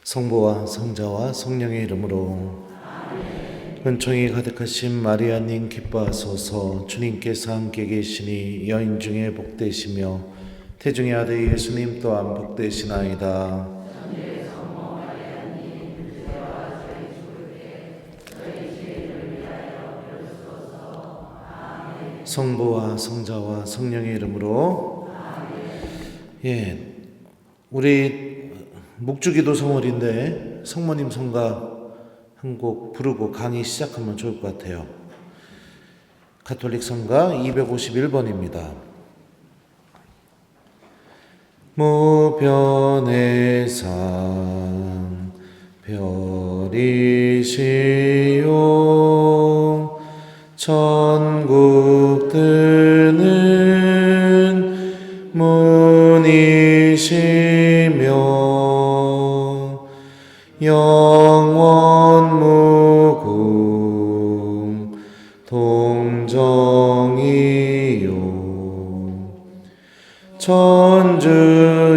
성부와 성자와 성령의 이름으로. 은총이 가득하신 마리아님 기뻐하소서. 주님께서 함께 계시니 여인 중에 복되시며 태중의 아들 예수님 또한 복되시나이다. 성부와 성자와 성령의 이름으로. 우리 묵주기도 성월인데 성모님 성가 한 곡 부르고 강의 시작하면 좋을 것 같아요. 가톨릭 성가 251번입니다. 무변의 상 별이시요 천국 뜨는 문이시며 영원 무궁 동정이요 천주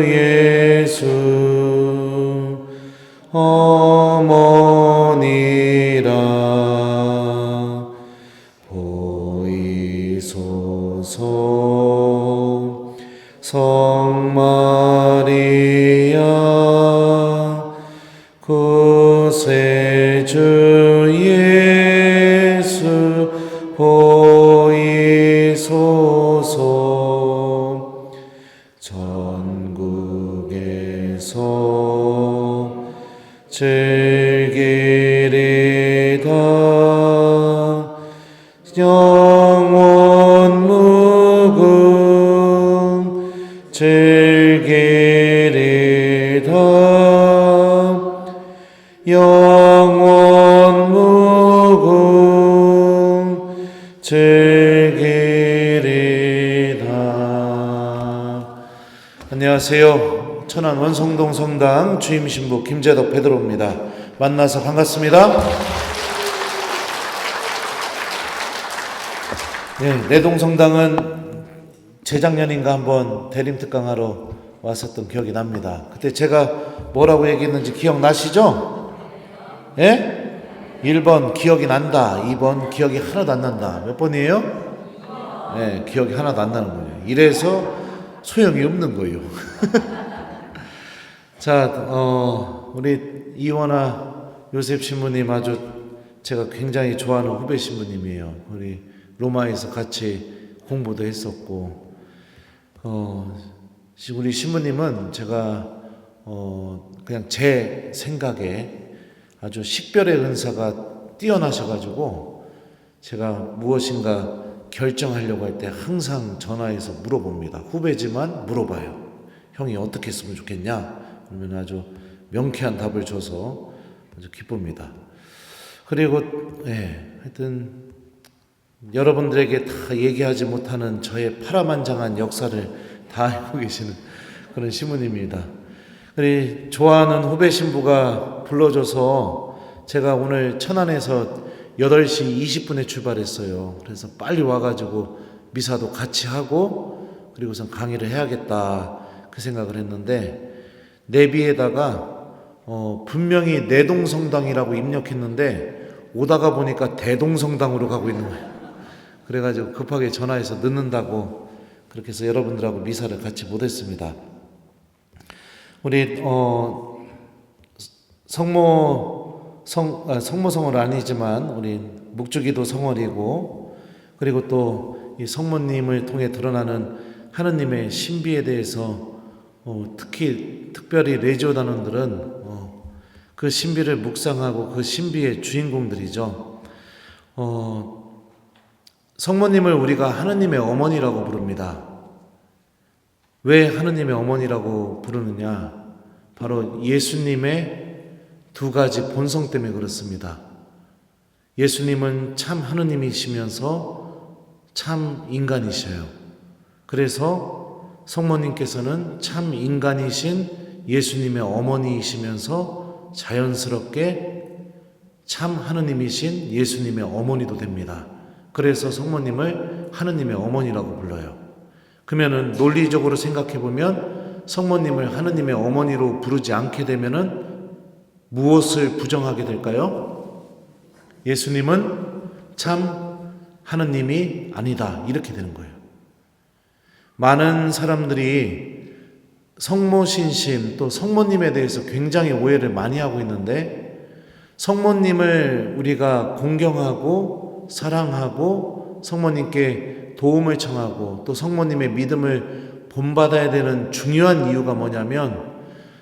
예수 어머니라 보이소서. 성마리아 구세주 예수 보이소서. 전국에서 즐기리다 영원 무궁 즐기리다 영원 무궁 즐기리다. 안녕하세요. 천안 원성동 성당 주임신부 김재덕 베드로입니다. 만나서 반갑습니다. 내동성당은 재작년인가 한번 대림특강하러 왔었던 기억이 납니다. 그때 제가 뭐라고 얘기했는지 기억나시죠? 1번 기억이 난다, 2번 기억이 하나도 안 난다. 몇 번이에요? 기억이 하나도 안 나는 거예요. 이래서 소용이 없는 거예요. 자, 우리 이원아 요셉 신부님 아주 제가 굉장히 좋아하는 후배 신부님이에요. 우리 로마에서 같이 공부도 했었고, 우리 신부님은 제가 그냥 제 생각에 아주 식별의 은사가 뛰어나셔가지고 제가 무엇인가 결정하려고 할 때 항상 전화해서 물어봅니다. 후배지만 물어봐요. 형이 어떻게 했으면 좋겠냐? 그러면 아주 명쾌한 답을 줘서 아주 기쁩니다. 그리고 하여튼 여러분들에게 다 얘기하지 못하는 저의 파란만장한 역사를 다 알고 계시는 그런 신부님입니다. 우리 좋아하는 후배 신부가 불러줘서 제가 오늘 천안에서 8시 20분에 출발했어요. 그래서 빨리 와가지고 미사도 같이 하고 그리고선 강의를 해야겠다 그 생각을 했는데, 내비에다가 분명히 내동성당이라고 입력했는데 오다가 보니까 대동성당으로 가고 있는 거예요. 그래가지고 급하게 전화해서 늦는다고 그렇게 해서 여러분들하고 미사를 같이 못했습니다. 우리 성모성월 아니지만 우리 묵주기도 성월이고, 그리고 또 이 성모님을 통해 드러나는 하느님의 신비에 대해서 특별히 레지오 단원들은 그 신비를 묵상하고 그 신비의 주인공들이죠. 성모님을 우리가 하느님의 어머니라고 부릅니다. 왜 하느님의 어머니라고 부르느냐? 바로 예수님의 두 가지 본성 때문에 그렇습니다. 예수님은 참 하느님이시면서 참 인간이셔요. 그래서 성모님께서는 참 인간이신 예수님의 어머니이시면서 자연스럽게 참 하느님이신 예수님의 어머니도 됩니다. 그래서 성모님을 하느님의 어머니라고 불러요. 그러면은 논리적으로 생각해 보면 성모님을 하느님의 어머니로 부르지 않게 되면은 무엇을 부정하게 될까요? 예수님은 참 하느님이 아니다. 이렇게 되는 거예요. 많은 사람들이 성모신심 또 성모님에 대해서 굉장히 오해를 많이 하고 있는데, 성모님을 우리가 공경하고 사랑하고 성모님께 도움을 청하고 또 성모님의 믿음을 본받아야 되는 중요한 이유가 뭐냐면,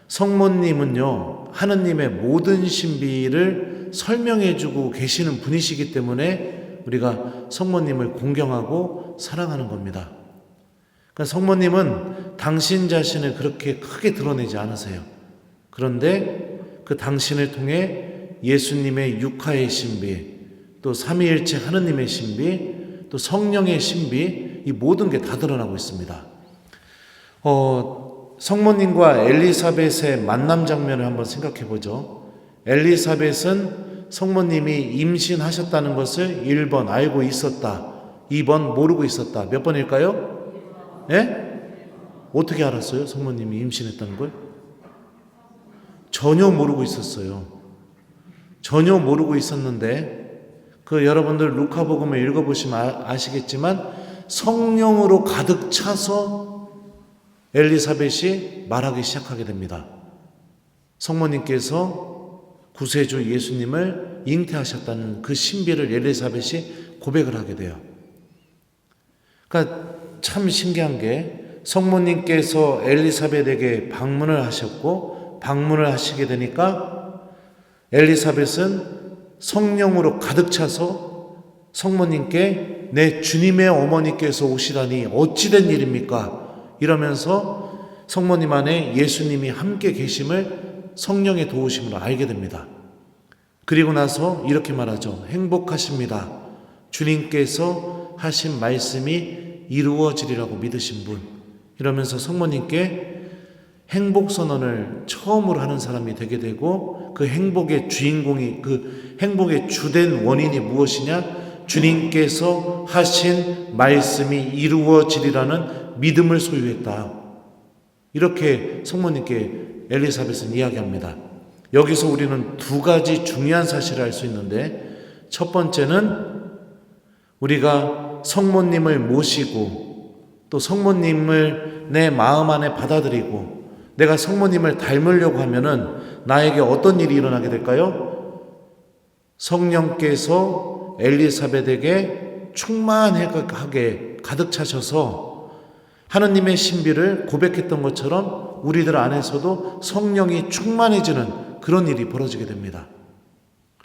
성모님은요 하느님의 모든 신비를 설명해주고 계시는 분이시기 때문에 우리가 성모님을 공경하고 사랑하는 겁니다. 그러니까 성모님은 당신 자신을 그렇게 크게 드러내지 않으세요. 그런데 그 당신을 통해 예수님의 육하의 신비, 또 삼위일체 하느님의 신비, 또 성령의 신비, 이 모든 게 다 드러나고 있습니다. 성모님과 엘리사벳의 만남 장면을 한번 생각해 보죠. 엘리사벳은 성모님이 임신하셨다는 것을 1번 알고 있었다, 2번 모르고 있었다. 몇 번일까요? 예? 어떻게 알았어요? 성모님이 임신했다는 걸? 전혀 모르고 있었어요. 전혀 모르고 있었는데, 여러분들 루카복음을 읽어보시면 아시겠지만 성령으로 가득 차서 엘리사벳이 말하기 시작하게 됩니다. 성모님께서 구세주 예수님을 잉태하셨다는 그 신비를 엘리사벳이 고백을 하게 돼요. 그러니까 참 신기한 게, 성모님께서 엘리사벳에게 방문을 하셨고, 방문을 하시게 되니까 엘리사벳은 성령으로 가득 차서 성모님께 내 주님의 어머니께서 오시다니 어찌된 일입니까? 이러면서 성모님 안에 예수님이 함께 계심을 성령의 도우심으로 알게 됩니다. 그리고 나서 이렇게 말하죠. 행복하십니다. 주님께서 하신 말씀이 이루어지리라고 믿으신 분. 이러면서 성모님께 행복 선언을 처음으로 하는 사람이 되게 되고, 그 행복의 주인공이, 그 행복의 주된 원인이 무엇이냐? 주님께서 하신 말씀이 이루어지리라는 믿음을 소유했다. 이렇게 성모님께 엘리사벳은 이야기합니다. 여기서 우리는 두 가지 중요한 사실을 알 수 있는데, 첫 번째는 우리가 성모님을 모시고 또 성모님을 내 마음 안에 받아들이고 내가 성모님을 닮으려고 하면은 나에게 어떤 일이 일어나게 될까요? 성령께서 엘리사벳에게 충만하게 가득 차셔서 하느님의 신비를 고백했던 것처럼 우리들 안에서도 성령이 충만해지는 그런 일이 벌어지게 됩니다.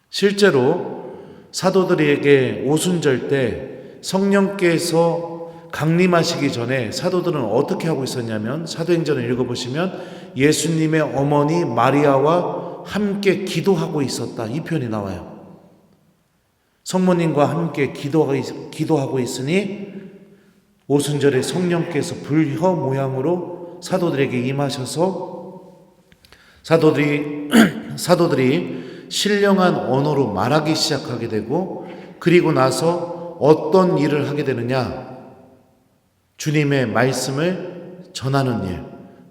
실제로 사도들에게 오순절 때 성령께서 강림하시기 전에 사도들은 어떻게 하고 있었냐면, 사도행전을 읽어보시면 예수님의 어머니 마리아와 함께 기도하고 있었다, 이 표현이 나와요. 성모님과 함께 기도하고 있으니 오순절에 성령께서 불혀 모양으로 사도들에게 임하셔서 사도들이 신령한 언어로 말하기 시작하게 되고, 그리고 나서 어떤 일을 하게 되느냐? 주님의 말씀을 전하는 일,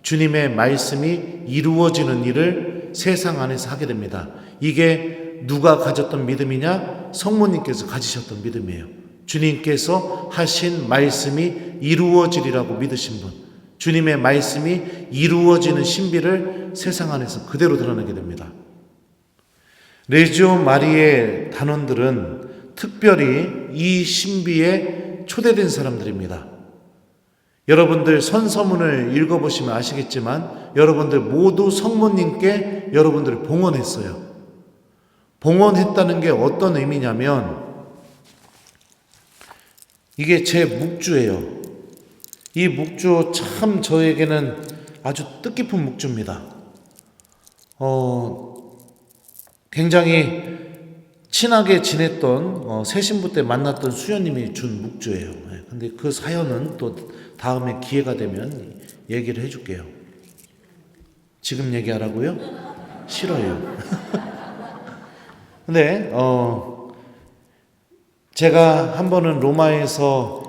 주님의 말씀이 이루어지는 일을 세상 안에서 하게 됩니다. 이게 누가 가졌던 믿음이냐? 성모님께서 가지셨던 믿음이에요. 주님께서 하신 말씀이 이루어지리라고 믿으신 분, 주님의 말씀이 이루어지는 신비를 세상 안에서 그대로 드러내게 됩니다. 레지오 마리의 단원들은 특별히 이 신비에 초대된 사람들입니다. 여러분들 선서문을 읽어보시면 아시겠지만 여러분들 모두 성모님께 여러분들을 봉헌했어요. 봉헌했다는 게 어떤 의미냐면, 이게 제 묵주예요. 이 묵주 참 저에게는 아주 뜻깊은 묵주입니다. 굉장히 친하게 지냈던 새신부 때 만났던 수녀님이 준 묵주예요. 근데 그 사연은 또 다음에 기회가 되면 얘기를 해줄게요. 지금 얘기하라고요? 싫어요. 근데 제가 한 번은 로마에서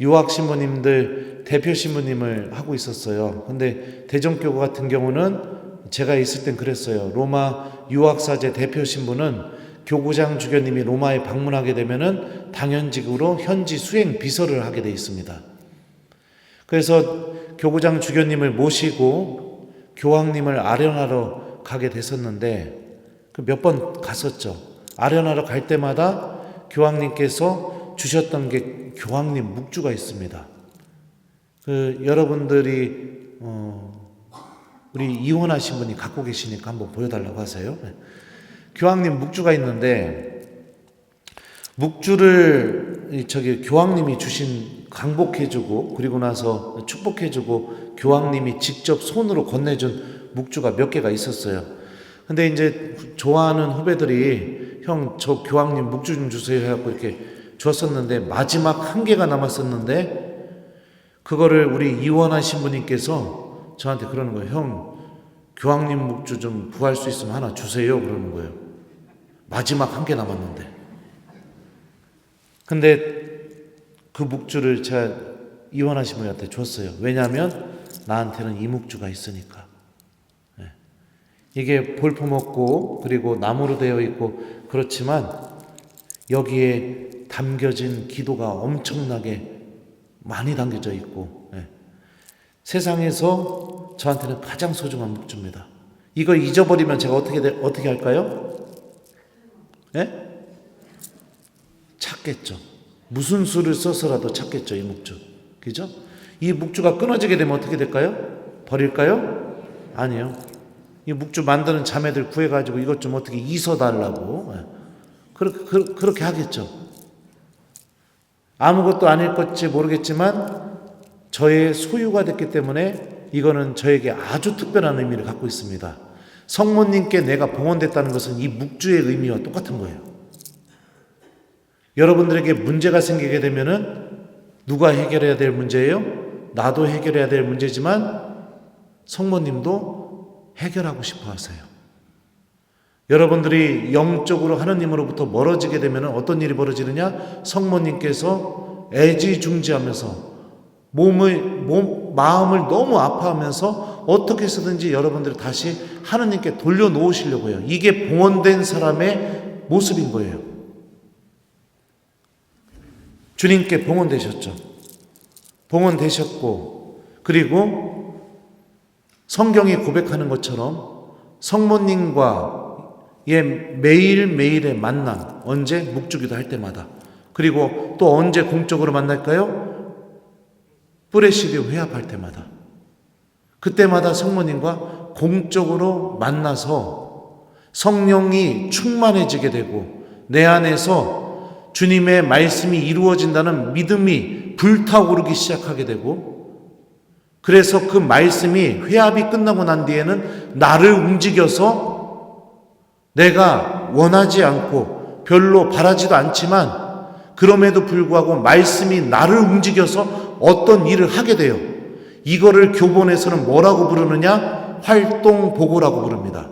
유학 신부님들 대표 신부님을 하고 있었어요. 근데 대전교구 같은 경우는 제가 있을 땐 그랬어요. 로마 유학사제 대표 신부는 교구장 주교님이 로마에 방문하게 되면은 당연직으로 현지 수행 비서를 하게 돼 있습니다. 그래서 교구장 주교님을 모시고 교황님을 아련하러 가게 됐었는데 몇 번 갔었죠. 아련하러 갈 때마다 교황님께서 주셨던 게 교황님 묵주가 있습니다. 여러분들이 우리 이혼하신 분이 갖고 계시니까 한번 보여달라고 하세요. 교황님 묵주가 있는데 묵주를 교황님이 주신 강복해주고 그리고 나서 축복해주고 교황님이 직접 손으로 건네준 묵주가 몇 개가 있었어요. 근데 이제 좋아하는 후배들이 형 저 교황님 묵주 좀 주세요 해갖고 이렇게 줬었는데 마지막 한 개가 남았었는데 그거를 우리 이원한 신부님께서 저한테 그러는 거예요. 형 교황님 묵주 좀 구할 수 있으면 하나 주세요 그러는 거예요. 마지막 한 개 남았는데. 근데 그 묵주를 제가 이원한 신부님한테 줬어요. 왜냐하면 나한테는 이 묵주가 있으니까. 이게 볼품없고 그리고 나무로 되어 있고 그렇지만 여기에 담겨진 기도가 엄청나게 많이 담겨져 있고 세상에서 저한테는 가장 소중한 묵주입니다. 이거 잊어버리면 제가 어떻게 할까요? 찾겠죠. 무슨 수를 써서라도 찾겠죠. 이 묵주. 그죠? 이 묵주가 끊어지게 되면 어떻게 될까요? 버릴까요? 아니요. 이 묵주 만드는 자매들 구해가지고 이것 좀 어떻게 이서달라고 그렇게 하겠죠. 아무것도 아닐 것지 모르겠지만 저의 소유가 됐기 때문에 이거는 저에게 아주 특별한 의미를 갖고 있습니다. 성모님께 내가 봉헌됐다는 것은 이 묵주의 의미와 똑같은 거예요. 여러분들에게 문제가 생기게 되면은 누가 해결해야 될 문제예요? 나도 해결해야 될 문제지만 성모님도 해결하고 싶어 하세요. 여러분들이 영적으로 하느님으로부터 멀어지게 되면 어떤 일이 벌어지느냐? 성모님께서 애지중지하면서 마음을 너무 아파하면서 어떻게 해서든지 여러분들을 다시 하느님께 돌려놓으시려고 해요. 이게 봉헌된 사람의 모습인 거예요. 주님께 봉헌되셨죠. 봉헌되셨고 그리고 성경이 고백하는 것처럼 성모님과의 매일매일의 만남, 언제? 묵주기도 할 때마다. 그리고 또 언제 공적으로 만날까요? 뿌레시리 회합할 때마다. 그때마다 성모님과 공적으로 만나서 성령이 충만해지게 되고 내 안에서 주님의 말씀이 이루어진다는 믿음이 불타오르기 시작하게 되고 그래서 그 말씀이 회합이 끝나고 난 뒤에는 나를 움직여서 내가 원하지 않고 별로 바라지도 않지만 그럼에도 불구하고 말씀이 나를 움직여서 어떤 일을 하게 돼요. 이거를 교본에서는 뭐라고 부르느냐? 활동보고라고 부릅니다.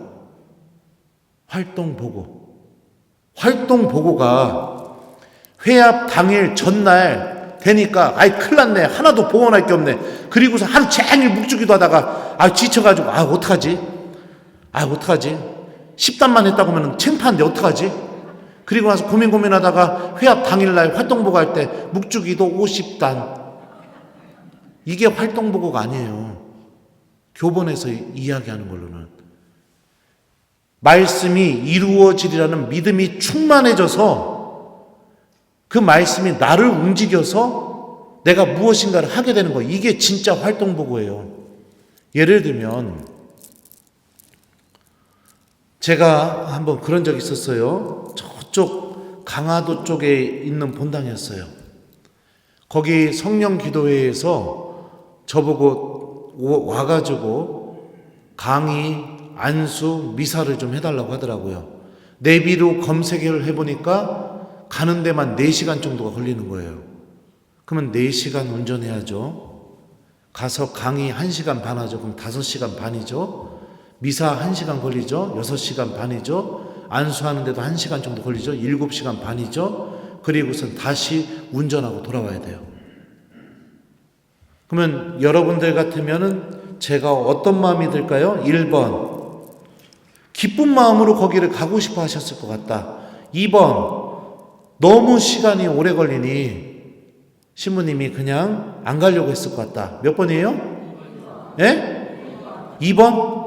활동보고. 활동보고가 회합 당일 전날 되니까 큰일 났네. 하나도 봉헌할 게 없네. 그리고서 하루 종일 묵주기도 하다가 지쳐가지고 어떡하지? 10단만 했다고 하면 창피한데 어떡하지? 그리고 나서 고민하다가 회합 당일날 활동보고 할 때 묵주기도 50단. 이게 활동보고가 아니에요. 교본에서 이야기하는 걸로는. 말씀이 이루어지리라는 믿음이 충만해져서 그 말씀이 나를 움직여서 내가 무엇인가를 하게 되는 거예요. 이게 진짜 활동보고예요. 예를 들면 제가 한번 그런 적이 있었어요. 저쪽 강화도 쪽에 있는 본당이었어요. 거기 성령기도회에서 저보고 와가지고 강의, 안수, 미사를 좀 해달라고 하더라고요. 내비로 검색을 해보니까 가는 데만 4시간 정도가 걸리는 거예요. 그러면 4시간 운전해야죠. 가서 강의 1시간 반 하죠. 그럼 5시간 반이죠. 미사 1시간 걸리죠. 6시간 반이죠. 안수하는데도 1시간 정도 걸리죠. 7시간 반이죠. 그리고선 다시 운전하고 돌아와야 돼요. 그러면 여러분들 같으면은 제가 어떤 마음이 들까요? 1번 기쁜 마음으로 거기를 가고 싶어 하셨을 것 같다. 2번, 너무 시간이 오래 걸리니 신부님이 그냥 안 가려고 했을 것 같다. 몇 번이에요? 예? 2번?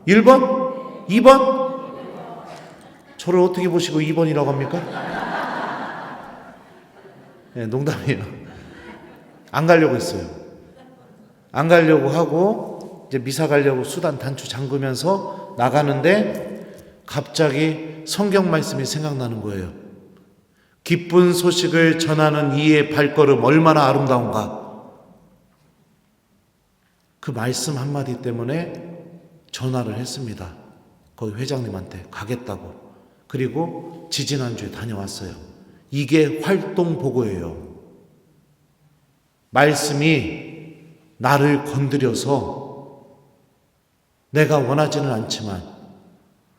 1번? 2번? 저를 어떻게 보시고 2번이라고 합니까? 네, 농담이에요. 안 가려고 했어요. 안 가려고 하고 이제 미사 가려고 수단 단추 잠그면서 나가는데 갑자기 성경 말씀이 생각나는 거예요. 기쁜 소식을 전하는 이의 발걸음 얼마나 아름다운가. 그 말씀 한마디 때문에 전화를 했습니다. 거기 회장님한테 가겠다고. 그리고 지지난주에 다녀왔어요. 이게 활동보고예요. 말씀이 나를 건드려서 내가 원하지는 않지만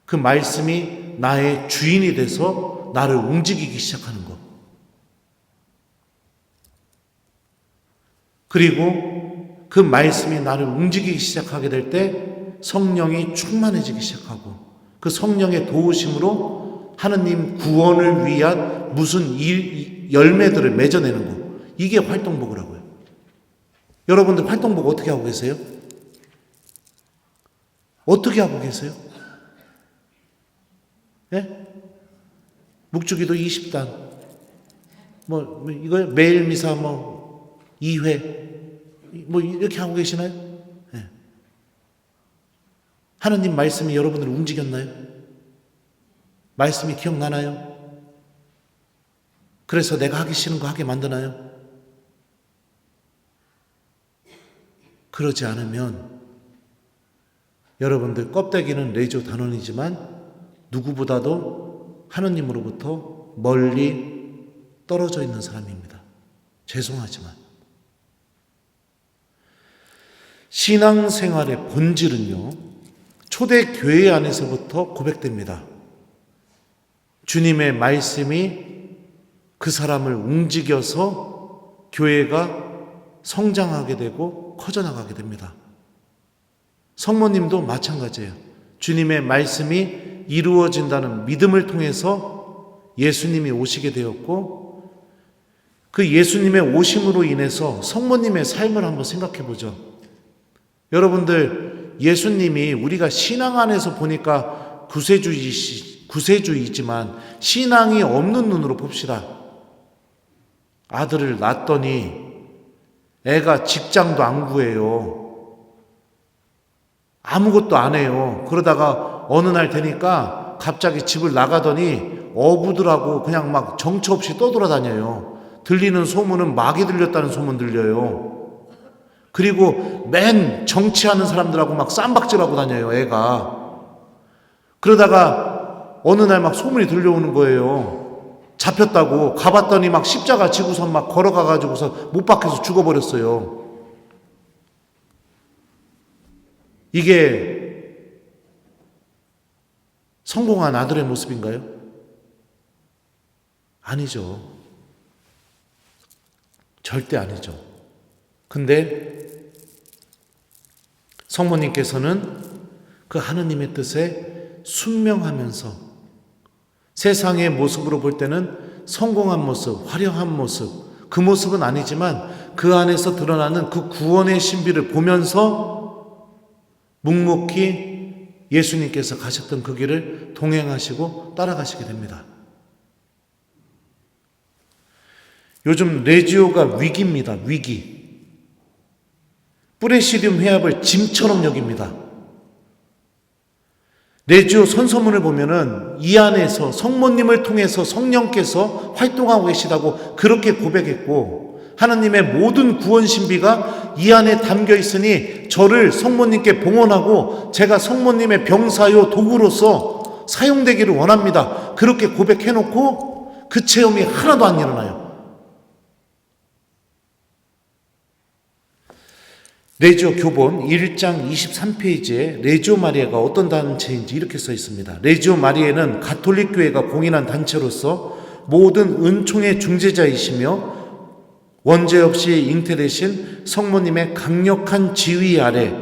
그 말씀이 나의 주인이 돼서 나를 움직이기 시작하는 것. 그리고 그 말씀이 나를 움직이기 시작하게 될 때 성령이 충만해지기 시작하고 그 성령의 도우심으로 하느님 구원을 위한 무슨 열매들을 맺어내는 것. 이게 활동복이라고요. 여러분들 활동복 어떻게 하고 계세요? 어떻게 하고 계세요? 예? 묵주기도 20단. 이거 매일 미사 2회. 이렇게 하고 계시나요? 예. 하느님 말씀이 여러분을 움직였나요? 말씀이 기억나나요? 그래서 내가 하기 싫은 거 하게 만드나요? 그러지 않으면 여러분들 껍데기는 레이저 단원이지만 누구보다도 하느님으로부터 멀리 떨어져 있는 사람입니다. 죄송하지만 신앙생활의 본질은요, 초대교회 안에서부터 고백됩니다. 주님의 말씀이 그 사람을 움직여서 교회가 성장하게 되고 커져나가게 됩니다. 성모님도 마찬가지예요. 주님의 말씀이 이루어진다는 믿음을 통해서 예수님이 오시게 되었고 그 예수님의 오심으로 인해서 성모님의 삶을 한번 생각해 보죠. 여러분들 예수님이 우리가 신앙 안에서 보니까 구세주이지만 신앙이 없는 눈으로 봅시다. 아들을 낳았더니 애가 직장도 안 구해요. 아무것도 안 해요. 그러다가 어느 날 되니까 갑자기 집을 나가더니 어부들하고 그냥 막 정처 없이 떠돌아다녀요. 들리는 소문은 마귀 들렸다는 소문 들려요. 그리고 맨 정치하는 사람들하고 막 쌈박질하고 다녀요, 애가. 그러다가 어느 날 막 소문이 들려오는 거예요. 잡혔다고. 가봤더니 막 십자가 지고서 막 걸어가가지고서 못 박혀서 죽어버렸어요. 이게 성공한 아들의 모습인가요? 아니죠. 절대 아니죠. 근데 성모님께서는 그 하느님의 뜻에 순명하면서 세상의 모습으로 볼 때는 성공한 모습, 화려한 모습, 그 모습은 아니지만 그 안에서 드러나는 그 구원의 신비를 보면서 묵묵히 예수님께서 가셨던 그 길을 동행하시고 따라가시게 됩니다. 요즘 레지오가 위기입니다. 위기. 뿌레시듐 회합을 짐처럼 여깁니다. 레지오 선서문을 보면은 이 안에서 성모님을 통해서 성령께서 활동하고 계시다고 그렇게 고백했고 하나님의 모든 구원 신비가 이 안에 담겨 있으니 저를 성모님께 봉헌하고 제가 성모님의 병사요 도구로서 사용되기를 원합니다. 그렇게 고백해놓고 그 체험이 하나도 안 일어나요. 레지오 교본 1장 23페이지에 레지오 마리아가 어떤 단체인지 이렇게 써 있습니다. 레지오 마리아는 가톨릭 교회가 공인한 단체로서 모든 은총의 중재자이시며 원죄 없이 잉태되신 성모님의 강력한 지휘 아래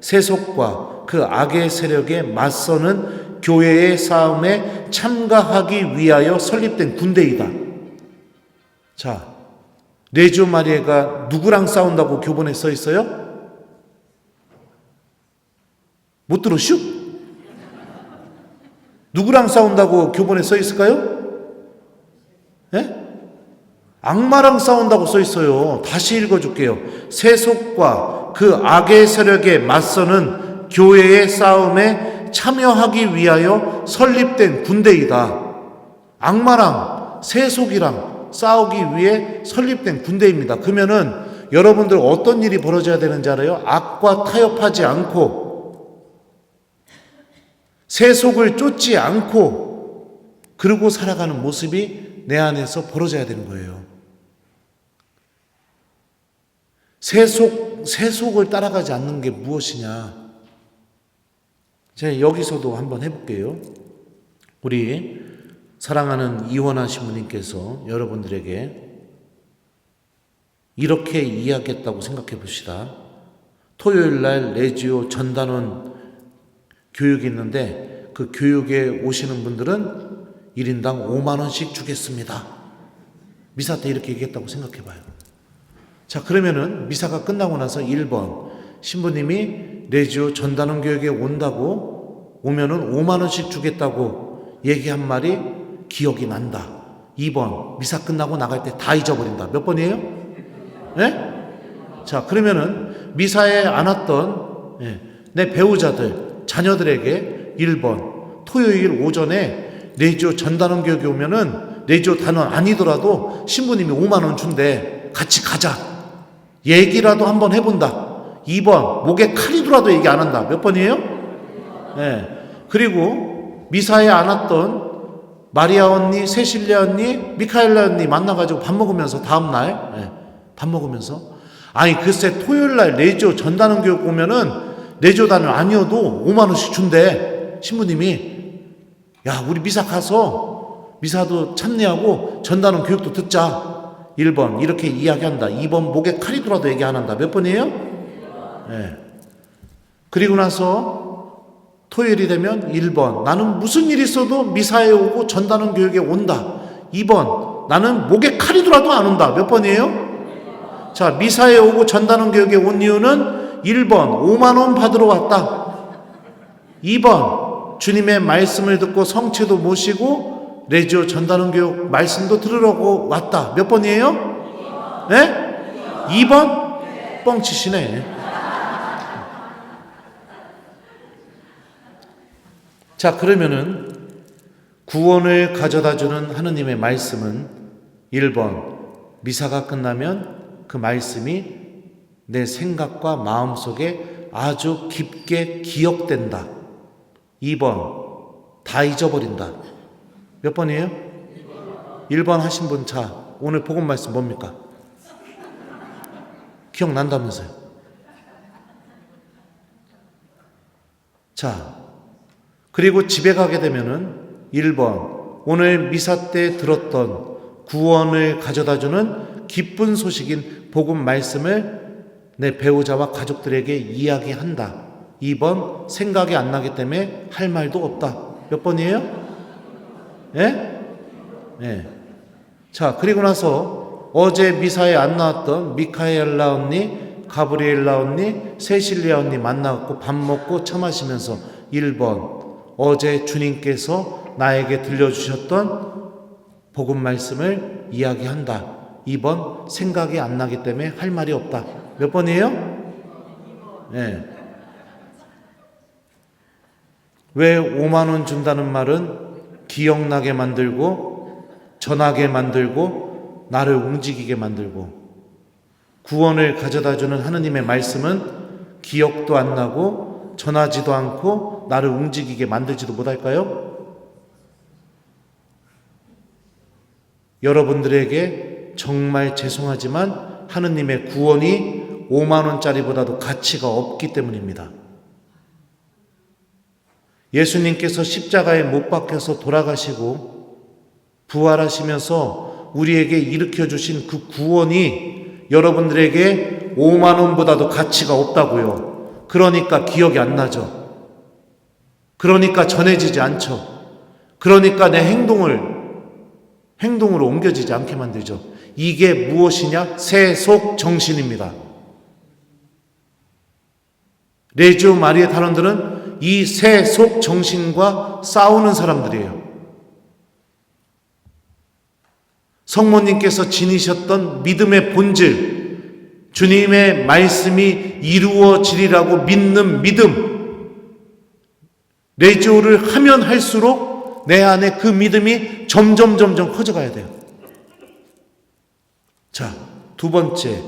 세속과 그 악의 세력에 맞서는 교회의 싸움에 참가하기 위하여 설립된 군대이다. 자, 레지오 마리아가 누구랑 싸운다고 교본에 써 있어요? 못 들었슈? 누구랑 싸운다고 교본에 써 있을까요? 예? 악마랑 싸운다고 써 있어요. 다시 읽어줄게요. 세속과 그 악의 세력에 맞서는 교회의 싸움에 참여하기 위하여 설립된 군대이다. 악마랑 세속이랑 싸우기 위해 설립된 군대입니다. 그러면은 여러분들 어떤 일이 벌어져야 되는지 알아요? 악과 타협하지 않고 세속을 쫓지 않고 그러고 살아가는 모습이 내 안에서 벌어져야 되는 거예요. 세속을 따라가지 않는 게 무엇이냐? 제가 여기서도 한번 해볼게요. 우리 사랑하는 이원하 신부님께서 여러분들에게 이렇게 이야기했다고 생각해 봅시다. 토요일 날 레지오 전단원 교육이 있는데 그 교육에 오시는 분들은 1인당 5만 원씩 주겠습니다. 미사 때 이렇게 얘기했다고 생각해 봐요. 자, 그러면은 미사가 끝나고 나서 1번 신부님이 레지오 전단원 교육에 온다고 오면은 5만 원씩 주겠다고 얘기한 말이 기억이 난다. 2번 미사 끝나고 나갈 때 다 잊어버린다. 몇 번이에요? 네? 자, 그러면은 미사에 안 왔던 내 배우자들, 자녀들에게 1번 토요일 오전에 레지오 전단원 교육에 오면은 레지오 단원 아니더라도 신부님이 5만 원 준대. 같이 가자. 얘기라도 한번 해본다. 2번 목에 칼이더라도 얘기 안 한다. 몇 번이에요? 네. 그리고 미사에 안 왔던 마리아 언니, 세실리아 언니, 미카엘라 언니 만나가지고 밥 먹으면서 다음날 밥 먹으면서 아니 글쎄 토요일날 레지오 전단원 교육 오면은 레지오 단원 아니어도 5만 원씩 준대. 신부님이 야 우리 미사 가서 미사도 참여하고 전단원 교육도 듣자. 1번 이렇게 이야기한다. 2번 목에 칼이 들어도 얘기 안 한다. 몇 번이에요? 네. 그리고 나서 토요일이 되면 1번 나는 무슨 일이 있어도 미사에 오고 전단원 교육에 온다. 2번 나는 목에 칼이 들어도 안 온다. 몇 번이에요? 자, 미사에 오고 전단원 교육에 온 이유는 1번 5만 원 받으러 왔다. 2번 주님의 말씀을 듣고 성체도 모시고 레지오 전단원 교육 말씀도 들으려고 왔다. 몇 번이에요? 네? 2번? 뻥치시네. 자, 그러면은 구원을 가져다주는 하느님의 말씀은 1번 미사가 끝나면 그 말씀이 내 생각과 마음속에 아주 깊게 기억된다. 2번 다 잊어버린다. 몇 번이에요? 1번 하신 분, 자, 오늘 복음 말씀 뭡니까? 기억난다면서요. 자, 그리고 집에 가게 되면은 1번, 오늘 미사 때 들었던 구원을 가져다주는 기쁜 소식인 복음 말씀을 내 배우자와 가족들에게 이야기한다. 2번, 생각이 안 나기 때문에 할 말도 없다. 몇 번이에요? 예? 예. 자, 그리고 나서 어제 미사에 안 나왔던 미카엘라 언니, 가브리엘라 언니, 세실리아 언니 만나갖고 밥 먹고 차 마시면서 1번 어제 주님께서 나에게 들려주셨던 복음 말씀을 이야기한다. 2번 생각이 안 나기 때문에 할 말이 없다. 몇 번이에요? 예. 왜 5만 원 준다는 말은 기억나게 만들고 전하게 만들고 나를 움직이게 만들고 구원을 가져다주는 하느님의 말씀은 기억도 안 나고 전하지도 않고 나를 움직이게 만들지도 못할까요? 여러분들에게 정말 죄송하지만 하느님의 구원이 5만 원짜리보다도 가치가 없기 때문입니다. 예수님께서 십자가에 못 박혀서 돌아가시고 부활하시면서 우리에게 일으켜 주신 그 구원이 여러분들에게 5만 원보다도 가치가 없다고요. 그러니까 기억이 안 나죠. 그러니까 전해지지 않죠. 그러니까 내 행동으로 옮겨지지 않게 만들죠. 이게 무엇이냐? 세속 정신입니다. 레지오 마리의 단원들은 이 세속 정신과 싸우는 사람들이에요. 성모님께서 지니셨던 믿음의 본질, 주님의 말씀이 이루어지리라고 믿는 믿음, 레지오를 하면 할수록 내 안에 그 믿음이 점점 커져가야 돼요. 자, 두 번째,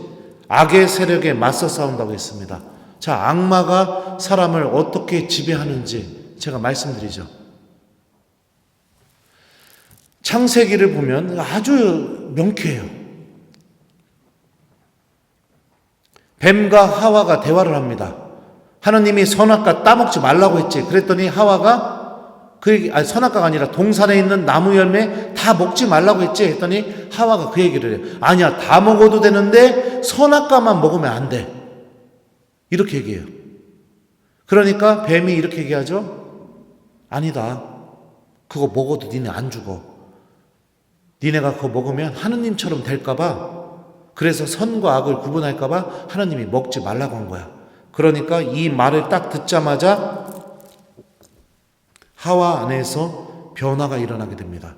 악의 세력에 맞서 싸운다고 했습니다. 자, 악마가 사람을 어떻게 지배하는지 제가 말씀드리죠. 창세기를 보면 아주 명쾌해요. 뱀과 하와가 대화를 합니다. 하나님이 선악과 따먹지 말라고 했지. 그랬더니 하와가 선악과가 아니라 동산에 있는 나무 열매 다 먹지 말라고 했지. 했더니 하와가 그 얘기를 해요. 아니야, 다 먹어도 되는데 선악과만 먹으면 안 돼. 이렇게 얘기해요. 그러니까 뱀이 이렇게 얘기하죠. 아니다. 그거 먹어도 니네 안 죽어. 니네가 그거 먹으면 하느님처럼 될까봐, 그래서 선과 악을 구분할까봐 하나님이 먹지 말라고 한 거야. 그러니까 이 말을 딱 듣자마자 하와 안에서 변화가 일어나게 됩니다.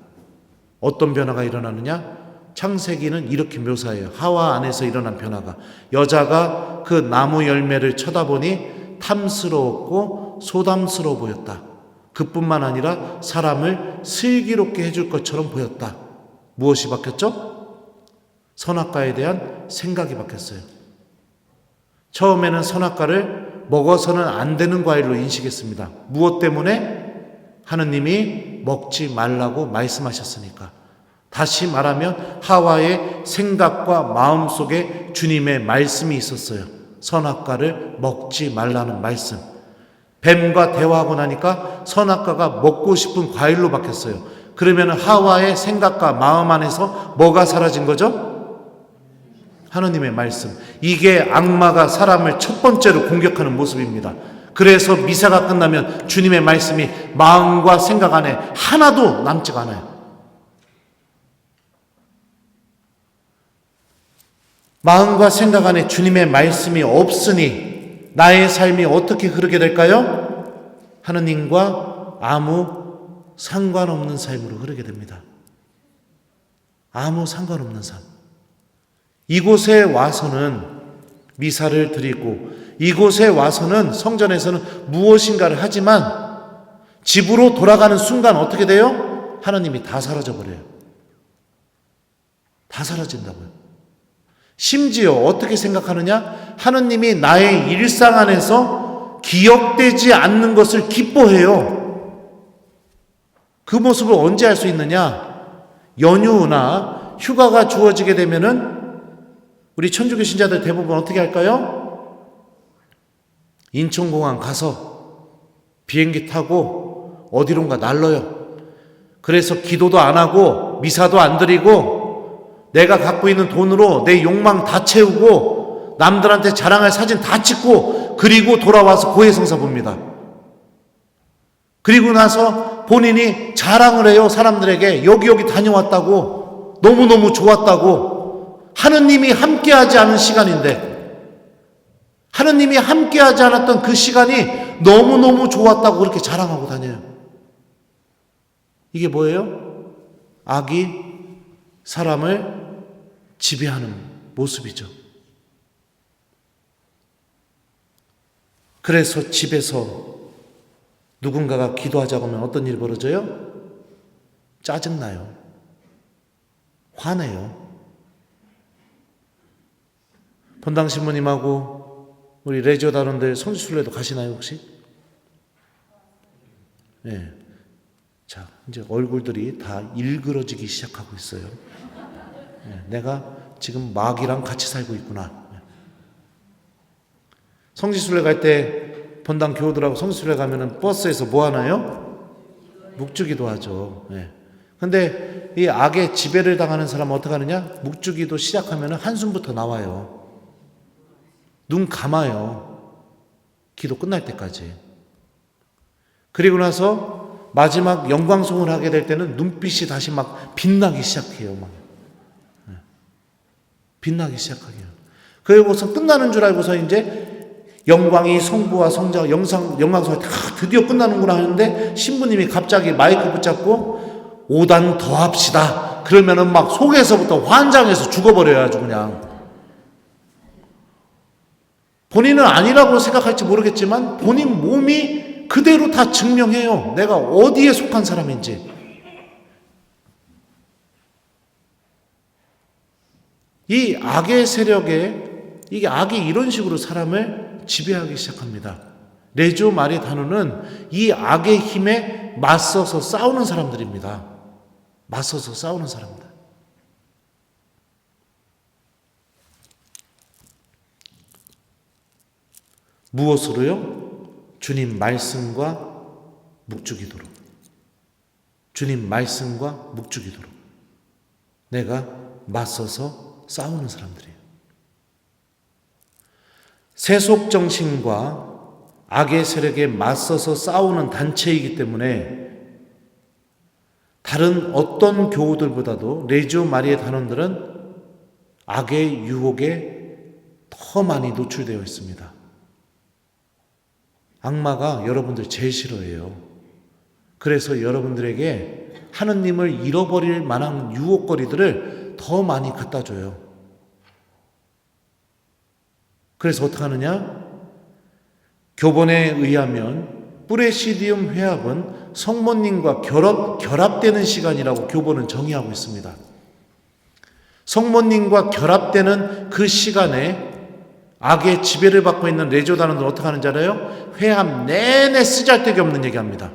어떤 변화가 일어나느냐? 창세기는 이렇게 묘사해요. 하와 안에서 일어난 변화가, 여자가 그 나무 열매를 쳐다보니 탐스러웠고 소담스러워 보였다. 그뿐만 아니라 사람을 슬기롭게 해줄 것처럼 보였다. 무엇이 바뀌었죠? 선악과에 대한 생각이 바뀌었어요. 처음에는 선악과를 먹어서는 안 되는 과일로 인식했습니다. 무엇 때문에? 하느님이 먹지 말라고 말씀하셨으니까. 다시 말하면 하와의 생각과 마음 속에 주님의 말씀이 있었어요. 선악과를 먹지 말라는 말씀. 뱀과 대화하고 나니까 선악과가 먹고 싶은 과일로 바뀌었어요. 그러면 하와의 생각과 마음 안에서 뭐가 사라진 거죠? 하느님의 말씀. 이게 악마가 사람을 첫 번째로 공격하는 모습입니다. 그래서 미사가 끝나면 주님의 말씀이 마음과 생각 안에 하나도 남지가 않아요. 마음과 생각 안에 주님의 말씀이 없으니 나의 삶이 어떻게 흐르게 될까요? 하느님과 아무 상관없는 삶으로 흐르게 됩니다. 아무 상관없는 삶. 이곳에 와서는 미사를 드리고, 이곳에 와서는 성전에서는 무엇인가를 하지만 집으로 돌아가는 순간 어떻게 돼요? 하나님이 다 사라져버려요. 다 사라진다고요. 심지어 어떻게 생각하느냐? 하느님이 나의 일상 안에서 기억되지 않는 것을 기뻐해요. 그 모습을 언제 할 수 있느냐? 연휴나 휴가가 주어지게 되면은 우리 천주교 신자들 대부분 어떻게 할까요? 인천공항 가서 비행기 타고 어디론가 날러요. 그래서 기도도 안 하고 미사도 안 드리고 내가 갖고 있는 돈으로 내 욕망 다 채우고 남들한테 자랑할 사진 다 찍고, 그리고 돌아와서 고해성사 봅니다. 그리고 나서 본인이 자랑을 해요. 사람들에게 여기 다녀왔다고, 너무너무 좋았다고. 하느님이 함께하지 않은 시간인데, 하느님이 함께하지 않았던 그 시간이 너무너무 좋았다고 그렇게 자랑하고 다녀요. 이게 뭐예요? 악이 사람을 지배하는 모습이죠. 그래서 집에서 누군가가 기도하자고 하면 어떤 일이 벌어져요? 짜증나요. 화내요. 본당 신부님하고 우리 레지오 단원들 성지순례도 가시나요 혹시? 네. 자, 이제 얼굴들이 다 일그러지기 시작하고 있어요. 네. 내가 지금 마귀랑 같이 살고 있구나. 네. 성지순례 갈 때 본당 교우들하고 성지순례 가면은 버스에서 뭐 하나요? 묵주기도 하죠. 네. 근데 이 악의 지배를 당하는 사람은 어떻게 하느냐? 묵주기도 시작하면 한숨부터 나와요. 눈 감아요. 기도 끝날 때까지. 그리고 나서 마지막 영광송을 하게 될 때는 눈빛이 다시 막 빛나기 시작해요. 막. 빛나기 시작하게요. 그리고서 끝나는 줄 알고서 이제 영광이 성부와 성자 영광송이 다 드디어 끝나는구나 하는데 신부님이 갑자기 마이크 붙잡고 5단 더 합시다. 그러면은 막 속에서부터 환장해서 죽어버려요. 아주 그냥. 본인은 아니라고 생각할지 모르겠지만 본인 몸이 그대로 다 증명해요. 내가 어디에 속한 사람인지. 이 악의 세력에 이게 악이 이런 식으로 사람을 지배하기 시작합니다. 레조 마리다노는 이 악의 힘에 맞서서 싸우는 사람들입니다. 맞서서 싸우는 사람들. 무엇으로요? 주님 말씀과 묵주기도로. 주님 말씀과 묵주기도로. 내가 맞서서 싸우는 사람들이에요. 세속 정신과 악의 세력에 맞서서 싸우는 단체이기 때문에 다른 어떤 교우들보다도 레지오 마리의 단원들은 악의 유혹에 더 많이 노출되어 있습니다. 악마가 여러분들 제일 싫어해요. 그래서 여러분들에게 하느님을 잃어버릴 만한 유혹거리들을 더 많이 갖다 줘요. 그래서 어떻게 하느냐? 교본에 의하면 뿌레시디움 회합은 성모님과 결합되는 시간이라고 교본은 정의하고 있습니다. 성모님과 결합되는 그 시간에 악의 지배를 받고 있는 레조단원들은 어떻게 하는지 알아요? 회합 내내 쓰잘데기 없는 얘기합니다.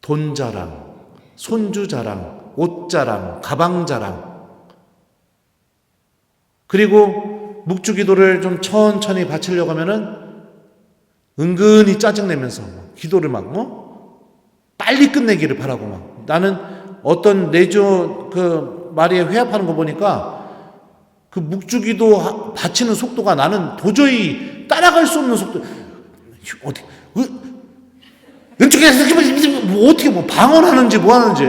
돈 자랑, 손주 자랑, 옷 자랑, 가방 자랑. 그리고 묵주기도를 좀 천천히 바치려고 하면은 은근히 짜증내면서 기도를 막 빨리 끝내기를 바라고 막. 나는 어떤 레조 마리에 회합하는 거 보니까 그 묵주기도 바치는 속도가 나는 도저히 따라갈 수 없는 속도. 어디 왼쪽에 뭐 어떻게 방언하는지 뭐 하는지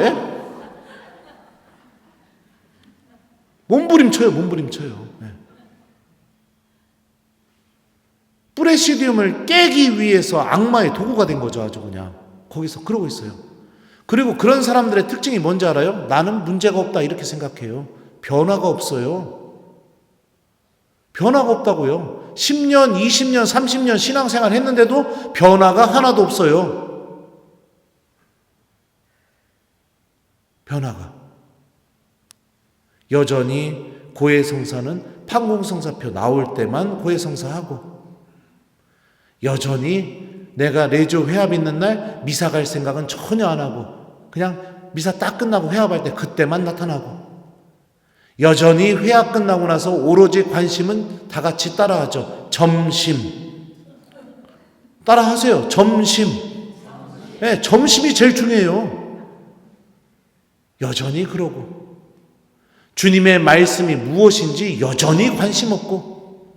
몸부림쳐요. 네. 뿌레시디움을 깨기 위해서 악마의 도구가 된 거죠. 아주 그냥 거기서 그러고 있어요. 그리고 그런 사람들의 특징이 뭔지 알아요? 나는 문제가 없다 이렇게 생각해요. 변화가 없어요. 변화가 없다고요. 10년, 20년, 30년 신앙생활 했는데도 변화가 하나도 없어요. 변화가. 여전히 고해성사는 판공성사표 나올 때만 고해성사하고, 여전히 내가 레조 회합 있는 날 미사 갈 생각은 전혀 안 하고 그냥 미사 딱 끝나고 회합할 때 그때만 나타나고, 여전히 회합 끝나고 나서 오로지 관심은 다 같이 따라하죠. 점심. 따라하세요. 점심. 네, 점심이 제일 중요해요. 여전히 그러고 주님의 말씀이 무엇인지 여전히 관심 없고,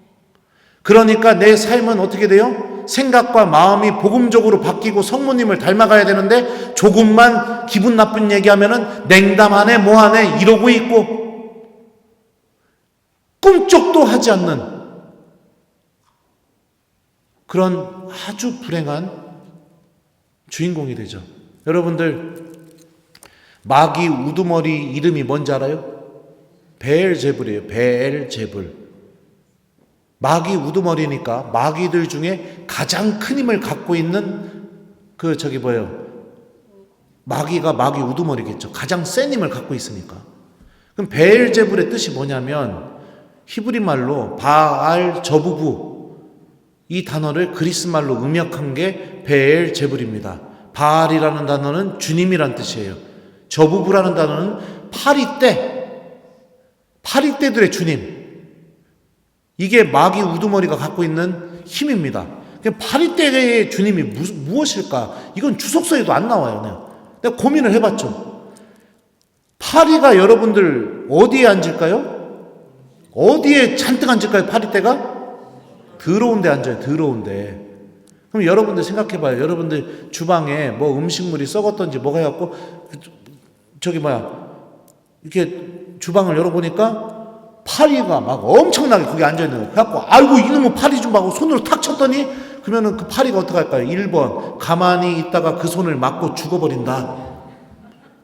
그러니까 내 삶은 어떻게 돼요? 생각과 마음이 복음적으로 바뀌고 성모님을 닮아가야 되는데 조금만 기분 나쁜 얘기하면은 냉담하네 뭐하네 이러고 있고 꿈쩍도 하지 않는 그런 아주 불행한 주인공이 되죠. 여러분들 마귀 우두머리 이름이 뭔지 알아요? 베엘제불이에요. 베엘제불. 마귀 우두머리니까 마귀들 중에 가장 큰 힘을 갖고 있는 마귀가 마귀 우두머리겠죠. 가장 센 힘을 갖고 있으니까. 그럼 베엘제불의 뜻이 뭐냐면 히브리 말로 바알 저부부, 이 단어를 그리스 말로 음역한 게 베엘제불입니다. 바알이라는 단어는 주님이란 뜻이에요. 저부부라는 단어는 파리떼들의 주님. 이게 마귀 우두머리가 갖고 있는 힘입니다. 파리떼의 주님이 무엇일까? 이건 주석서에도 안 나와요. 내가 고민을 해봤죠. 파리가 여러분들 어디에 앉을까요? 어디에 잔뜩 앉을까요? 파리떼가? 더러운 데 앉아요. 더러운 데. 그럼 여러분들 생각해봐요. 여러분들 주방에 뭐 음식물이 썩었던지 뭐가 해갖고 이렇게 주방을 열어보니까 파리가 막 엄청나게 거기 앉아있는 거예요. 그래갖고 아이고 이놈의 파리 좀 하고 손으로 탁 쳤더니 그러면은 그 파리가 어떡할까요? 1번 가만히 있다가 그 손을 맞고 죽어버린다.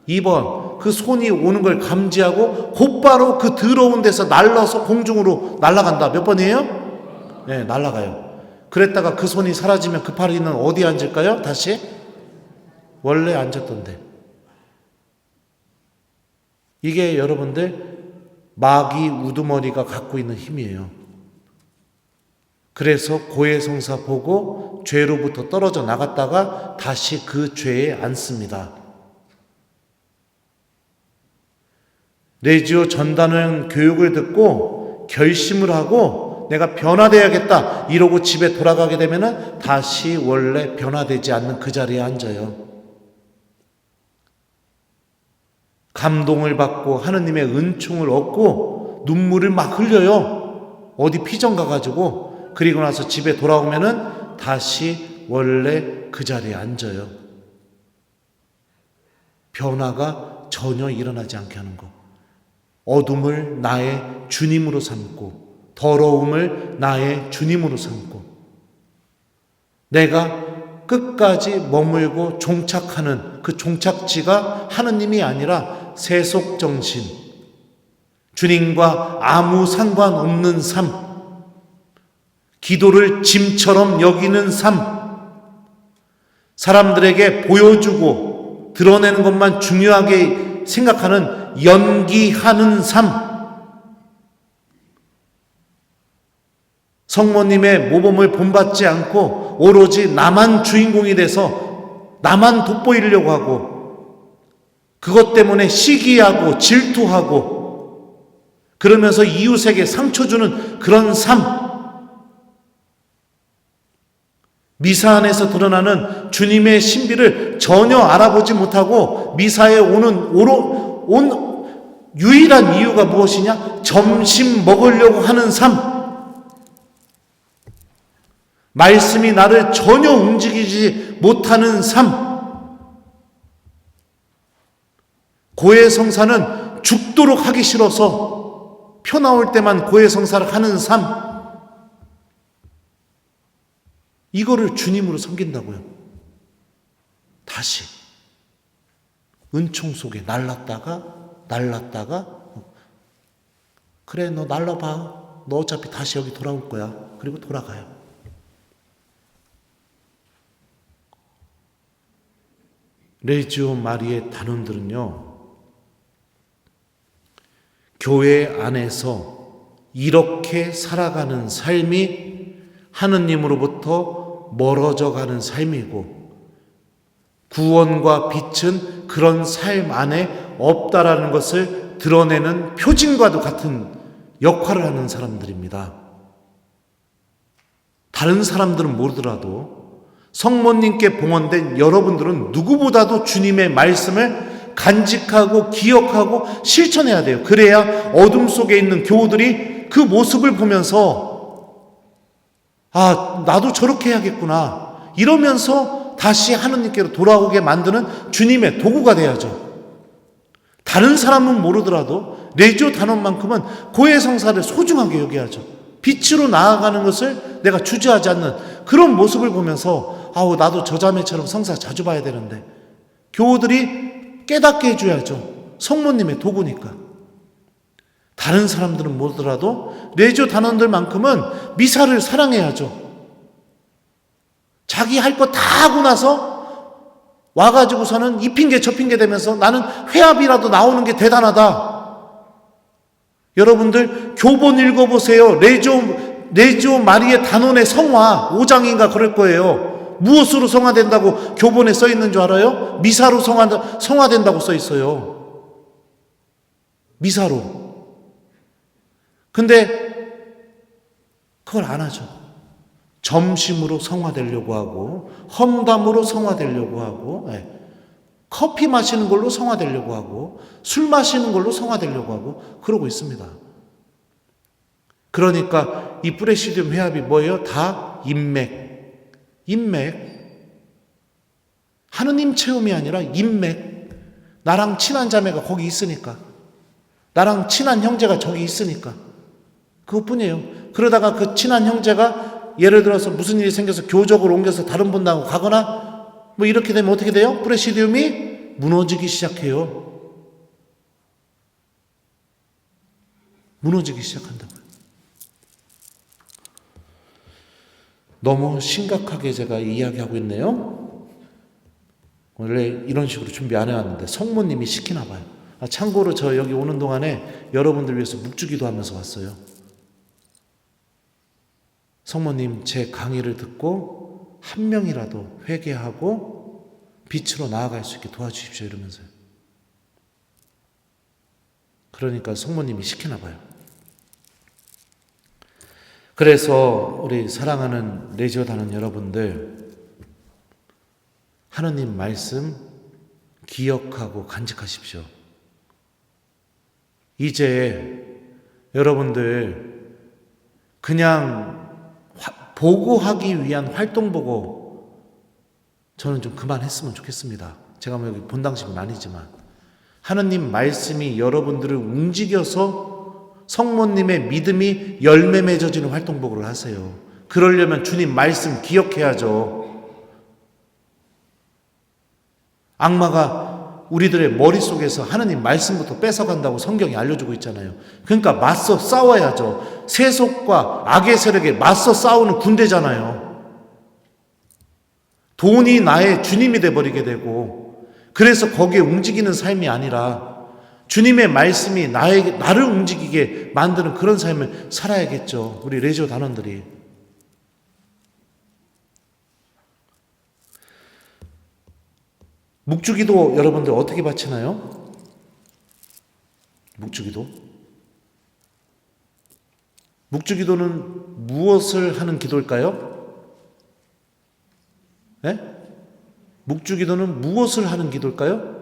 2번 그 손이 오는 걸 감지하고 곧바로 그 더러운 데서 날라서 공중으로 날아간다. 몇 번이에요? 네, 날아가요. 그랬다가 그 손이 사라지면 그 파리는 어디에 앉을까요? 다시 원래 앉았던데. 이게 여러분들 마귀 우두머리가 갖고 있는 힘이에요. 그래서 고해성사 보고 죄로부터 떨어져 나갔다가 다시 그 죄에 앉습니다. 레지오 전단원 교육을 듣고 결심을 하고 내가 변화되어야겠다 이러고 집에 돌아가게 되면 다시 원래 변화되지 않는 그 자리에 앉아요. 감동을 받고 하느님의 은총을 얻고 눈물을 막 흘려요. 어디 피정 가가지고. 그리고 나서 집에 돌아오면은 다시 원래 그 자리에 앉아요. 변화가 전혀 일어나지 않게 하는 거. 어둠을 나의 주님으로 삼고 더러움을 나의 주님으로 삼고 내가 끝까지 머물고 종착하는 그 종착지가 하느님이 아니라 세속정신, 주님과 아무 상관없는 삶, 기도를 짐처럼 여기는 삶, 사람들에게 보여주고 드러내는 것만 중요하게 생각하는 연기하는 삶, 성모님의 모범을 본받지 않고 오로지 나만 주인공이 돼서 나만 돋보이려고 하고 그것 때문에 시기하고 질투하고 그러면서 이웃에게 상처 주는 그런 삶, 미사 안에서 드러나는 주님의 신비를 전혀 알아보지 못하고 미사에 온 유일한 이유가 무엇이냐? 점심 먹으려고 하는 삶, 말씀이 나를 전혀 움직이지 못하는 삶, 고해성사는 죽도록 하기 싫어서 표 나올 때만 고해성사를 하는 삶, 이거를 주님으로 섬긴다고요. 다시 은총 속에 날랐다가 그래 너 날라봐. 너 어차피 다시 여기 돌아올 거야. 그리고 돌아가요. 레지오 마리의 단원들은요, 교회 안에서 이렇게 살아가는 삶이 하느님으로부터 멀어져 가는 삶이고 구원과 빛은 그런 삶 안에 없다라는 것을 드러내는 표징과도 같은 역할을 하는 사람들입니다. 다른 사람들은 모르더라도 성모님께 봉헌된 여러분들은 누구보다도 주님의 말씀을 간직하고 기억하고 실천해야 돼요. 그래야 어둠 속에 있는 교우들이 그 모습을 보면서 아, 나도 저렇게 해야겠구나 이러면서 다시 하느님께로 돌아오게 만드는 주님의 도구가 돼야죠. 다른 사람은 모르더라도 레지오 단원만큼은 고해성사를 소중하게 여겨야죠. 빛으로 나아가는 것을 내가 주저하지 않는 그런 모습을 보면서 아우, 나도 저 자매처럼 성사 자주 봐야 되는데, 교우들이 깨닫게 해줘야죠. 성모님의 도구니까. 다른 사람들은 모르더라도 레지오 단원들만큼은 미사를 사랑해야죠. 자기 할 거 다 하고 나서 와가지고서는 이 핑계 저 핑계 대면서 나는 회합이라도 나오는 게 대단하다. 여러분들 교본 읽어보세요. 레지오 마리의 단원의 성화 5장인가 그럴 거예요. 무엇으로 성화된다고 교본에 써 있는 줄 알아요? 미사로 성화된다고 써 있어요. 미사로. 근데 그걸 안 하죠. 점심으로 성화되려고 하고 험담으로 성화되려고 하고 커피 마시는 걸로 성화되려고 하고 술 마시는 걸로 성화되려고 하고 그러고 있습니다. 그러니까 이 프레시디움 회합이 뭐예요? 다 인맥, 인맥. 하느님 체험이 아니라 인맥. 나랑 친한 자매가 거기 있으니까. 나랑 친한 형제가 저기 있으니까. 그것뿐이에요. 그러다가 그 친한 형제가 예를 들어서 무슨 일이 생겨서 교적으로 옮겨서 다른 분하고 가거나 뭐 이렇게 되면 어떻게 돼요? 프레시디움이 무너지기 시작해요. 무너지기 시작한다고요. 너무 심각하게 제가 이야기하고 있네요. 원래 이런 식으로 준비 안 해왔는데 성모님이 시키나 봐요. 참고로 저 여기 오는 동안에 여러분들 위해서 묵주기도 하면서 왔어요. 성모님 제 강의를 듣고 한 명이라도 회개하고 빛으로 나아갈 수 있게 도와주십시오 이러면서요. 그러니까 성모님이 시키나 봐요. 그래서 우리 사랑하는 레지오 단원 여러분들, 하느님 말씀 기억하고 간직하십시오. 이제 여러분들 그냥 보고하기 위한 활동 보고 저는 좀 그만했으면 좋겠습니다. 제가 뭐 여기 본당식은 아니지만 하느님 말씀이 여러분들을 움직여서 성모님의 믿음이 열매 맺어지는 활동 보고를 하세요. 그러려면 주님 말씀 기억해야죠. 악마가 우리들의 머릿속에서 하느님 말씀부터 뺏어간다고 성경이 알려주고 있잖아요. 그러니까 맞서 싸워야죠. 세속과 악의 세력에 맞서 싸우는 군대잖아요. 돈이 나의 주님이 돼버리게 되고, 그래서 거기에 움직이는 삶이 아니라 주님의 말씀이 나를 움직이게 만드는 그런 삶을 살아야겠죠. 우리 레지오 단원들이. 묵주기도 여러분들 어떻게 바치나요? 묵주기도? 묵주기도는 무엇을 하는 기도일까요? 네? 묵주기도는 무엇을 하는 기도일까요?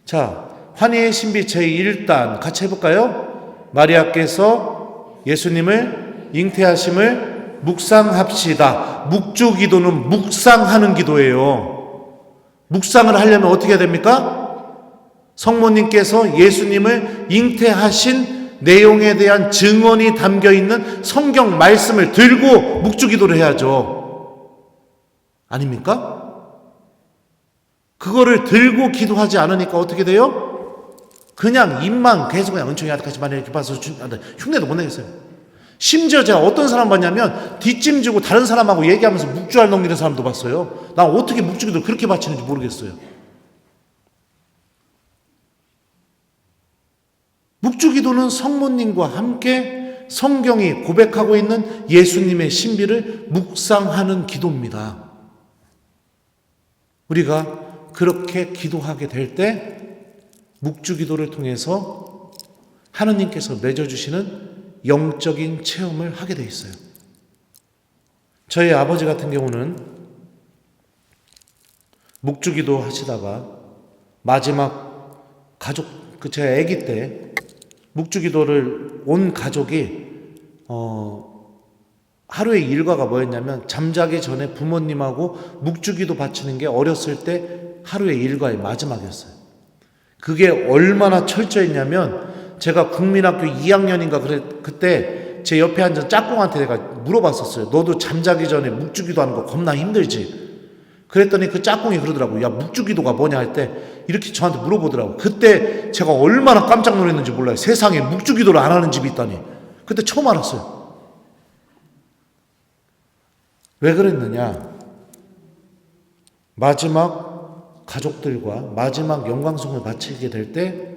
자, 환희의 신비 제1단 같이 해볼까요? 마리아께서 예수님을 잉태하심을 묵상합시다. 묵주기도는 묵상하는 기도예요. 묵상을 하려면 어떻게 해야 됩니까? 성모님께서 예수님을 잉태하신 내용에 대한 증언이 담겨있는 성경 말씀을 들고 묵주기도를 해야죠. 아닙니까? 그거를 들고 기도하지 않으니까 어떻게 돼요? 그냥 입만 계속 그냥 은총이 아득하지만 이렇게 봐서 흉내도 못 내겠어요. 심지어 제가 어떤 사람 봤냐면 뒷짐지고 다른 사람하고 얘기하면서 묵주알 넘기는 사람도 봤어요. 난 어떻게 묵주기도 그렇게 바치는지 모르겠어요. 묵주기도는 성모님과 함께 성경이 고백하고 있는 예수님의 신비를 묵상하는 기도입니다. 우리가 그렇게 기도하게 될 때 묵주기도를 통해서 하느님께서 맺어주시는 영적인 체험을 하게 돼 있어요. 저희 아버지 같은 경우는 묵주기도 하시다가 마지막 제가 아기 때 묵주기도를 온 가족이 하루의 일과가 뭐였냐면 잠자기 전에 부모님하고 묵주기도 바치는 게 어렸을 때 하루의 일과의 마지막이었어요. 그게 얼마나 철저했냐면 제가 국민학교 2학년인가 그때 제 옆에 앉은 짝꿍한테 내가 물어봤었어요. 너도 잠자기 전에 묵주기도 하는 거 겁나 힘들지? 그랬더니 그 짝꿍이 그러더라고요. 야, 묵주기도가 뭐냐 할 때 이렇게 저한테 물어보더라고요. 그때 제가 얼마나 깜짝 놀랐는지 몰라요. 세상에 묵주기도를 안 하는 집이 있다니. 그때 처음 알았어요. 왜 그랬느냐? 마지막 가족들과 마지막 영광송을 바치게 될 때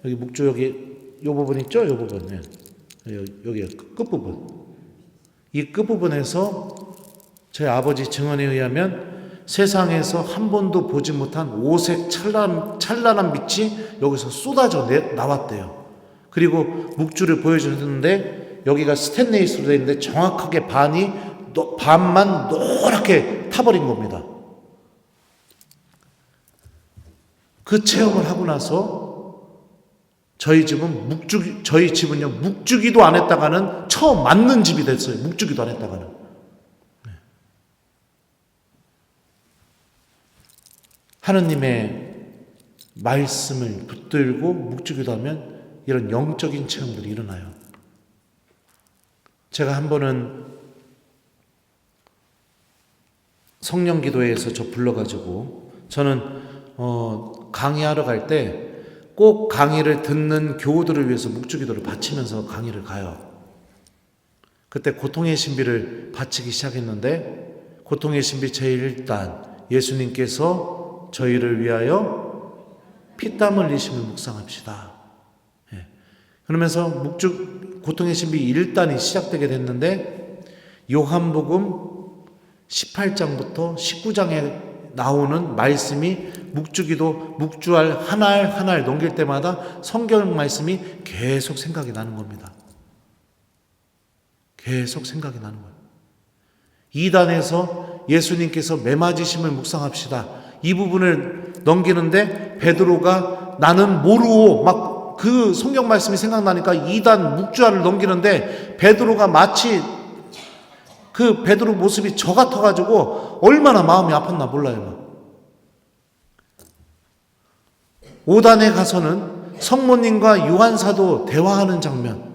여기 묵주 여기 이 부분 있죠? 이 부분. 네. 여기 끝부분. 이 끝부분에서 저희 아버지 증언에 의하면 세상에서 한 번도 보지 못한 오색 찬란한 빛이 여기서 쏟아져 나왔대요. 그리고 묵주를 보여주는데 여기가 스테인레스로 되어 있는데 정확하게 반만 노랗게 타버린 겁니다. 그 체험을 하고 나서 저희 집은요 묵주기도 안 했다가는 처음 맞는 집이 됐어요. 묵주기도 안 했다가는. 하느님의 말씀을 붙들고 묵주기도 하면 이런 영적인 체험들이 일어나요. 제가 한 번은 성령 기도회에서 저 불러가지고 저는 강의하러 갈 때 꼭 강의를 듣는 교우들을 위해서 묵주기도를 바치면서 강의를 가요. 그때 고통의 신비를 바치기 시작했는데 고통의 신비 제1단 예수님께서 저희를 위하여 피땀 흘리심을 묵상합시다. 그러면서 고통의 신비 1단이 시작되게 됐는데 요한복음 18장부터 19장에 나오는 말씀이 묵주할 한 알 한 알 넘길 때마다 성경 말씀이 계속 생각이 나는 겁니다. 계속 생각이 나는 거예요. 2단에서 예수님께서 매맞으심을 묵상합시다. 이 부분을 넘기는데 베드로가 나는 모르오 막 그 성경 말씀이 생각나니까 2단 묵주알을 넘기는데 베드로가 마치 그 베드로 모습이 저 같아가지고 얼마나 마음이 아팠나 몰라요. 5단에 가서는 성모님과 요한사도 대화하는 장면,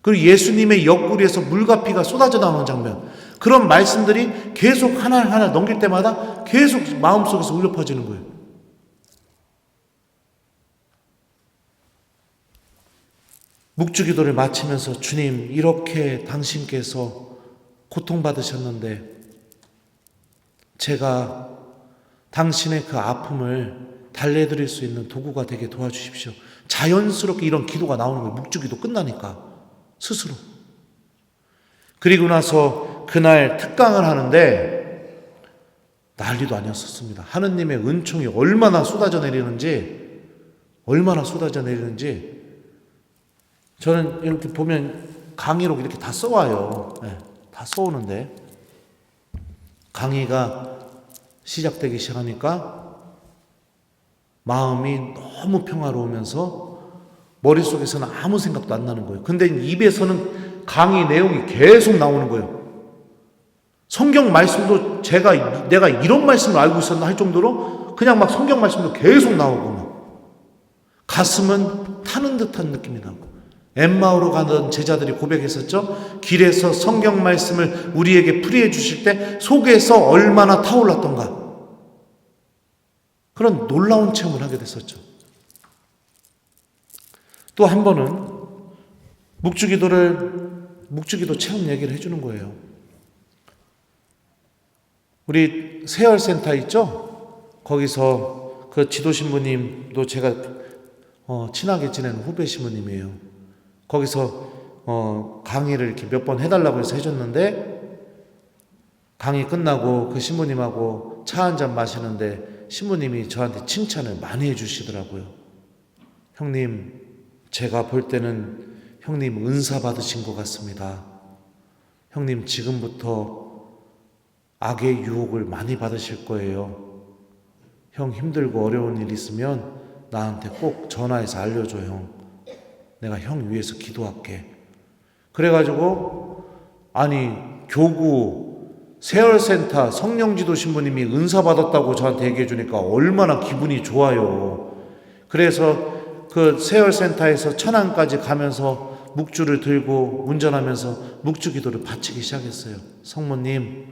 그리고 예수님의 옆구리에서 물과 피가 쏟아져 나오는 장면, 그런 말씀들이 계속 하나 넘길 때마다 계속 마음속에서 울려 퍼지는 거예요. 묵주기도를 마치면서 주님, 이렇게 당신께서 고통받으셨는데 제가 당신의 그 아픔을 달래드릴 수 있는 도구가 되게 도와주십시오. 자연스럽게 이런 기도가 나오는 거예요. 묵주기도 끝나니까 스스로. 그리고 나서 그날 특강을 하는데 난리도 아니었습니다. 하느님의 은총이 얼마나 쏟아져 내리는지 저는 이렇게 보면 강의록 이렇게 다 써와요. 다 써오는데 강의가 시작되기 시작하니까 마음이 너무 평화로우면서 머릿속에서는 아무 생각도 안 나는 거예요. 근데 입에서는 강의 내용이 계속 나오는 거예요. 성경 말씀도 내가 이런 말씀을 알고 있었나 할 정도로 그냥 막 성경 말씀도 계속 나오고 막 가슴은 타는 듯한 느낌이 나고, 엠마오로 가던 제자들이 고백했었죠. 길에서 성경 말씀을 우리에게 풀이해 주실 때 속에서 얼마나 타올랐던가, 그런 놀라운 체험을 하게 됐었죠. 또 한 번은 묵주기도 체험 얘기를 해주는 거예요. 우리 세열센터 있죠? 거기서 그 지도 신부님도 제가 친하게 지내는 후배 신부님이에요. 거기서 강의를 이렇게 몇 번 해달라고 해서 해줬는데, 강의 끝나고 그 신부님하고 차 한잔 마시는데 신부님이 저한테 칭찬을 많이 해주시더라고요. 형님, 제가 볼 때는 형님 은사 받으신 것 같습니다. 형님 지금부터 악의 유혹을 많이 받으실 거예요. 형 힘들고 어려운 일 있으면 나한테 꼭 전화해서 알려줘 형. 내가 형 위해서 기도할게. 그래가지고 아니 교구 세월센터 성령지도 신부님이 은사 받았다고 저한테 얘기해 주니까 얼마나 기분이 좋아요. 그래서 그 세월센터에서 천안까지 가면서 묵주를 들고 운전하면서 묵주 기도를 바치기 시작했어요. 성모님,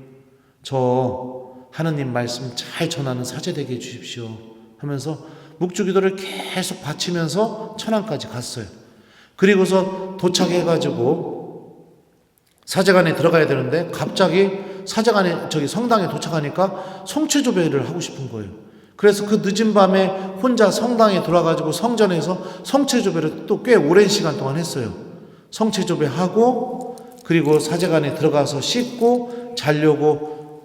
저 하느님 말씀 잘 전하는 사제 되게 해주십시오 하면서 묵주 기도를 계속 바치면서 천안까지 갔어요. 그리고서 도착해가지고 사제관에 들어가야 되는데 갑자기 사제관에 성당에 도착하니까 성체조배를 하고 싶은 거예요. 그래서 그 늦은 밤에 혼자 성당에 들어가지고 성전에서 성체조배를 또 꽤 오랜 시간 동안 했어요. 성체조배하고 그리고 사제관에 들어가서 씻고 자려고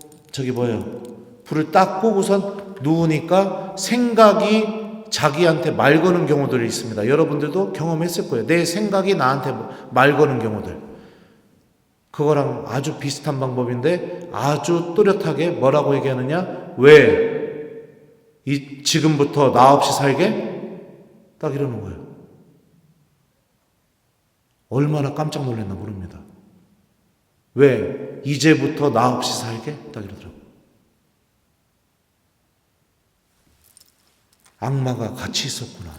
불을 딱 끄고선 누우니까 생각이 자기한테 말 거는 경우들이 있습니다. 여러분들도 경험했을 거예요. 내 생각이 나한테 말 거는 경우들. 그거랑 아주 비슷한 방법인데 아주 또렷하게 뭐라고 얘기하느냐? 왜? 지금부터 나 없이 살게? 딱 이러는 거예요. 얼마나 깜짝 놀랐나 모릅니다. 왜? 이제부터 나 없이 살게? 딱 이러더라고요. 악마가 같이 있었구나.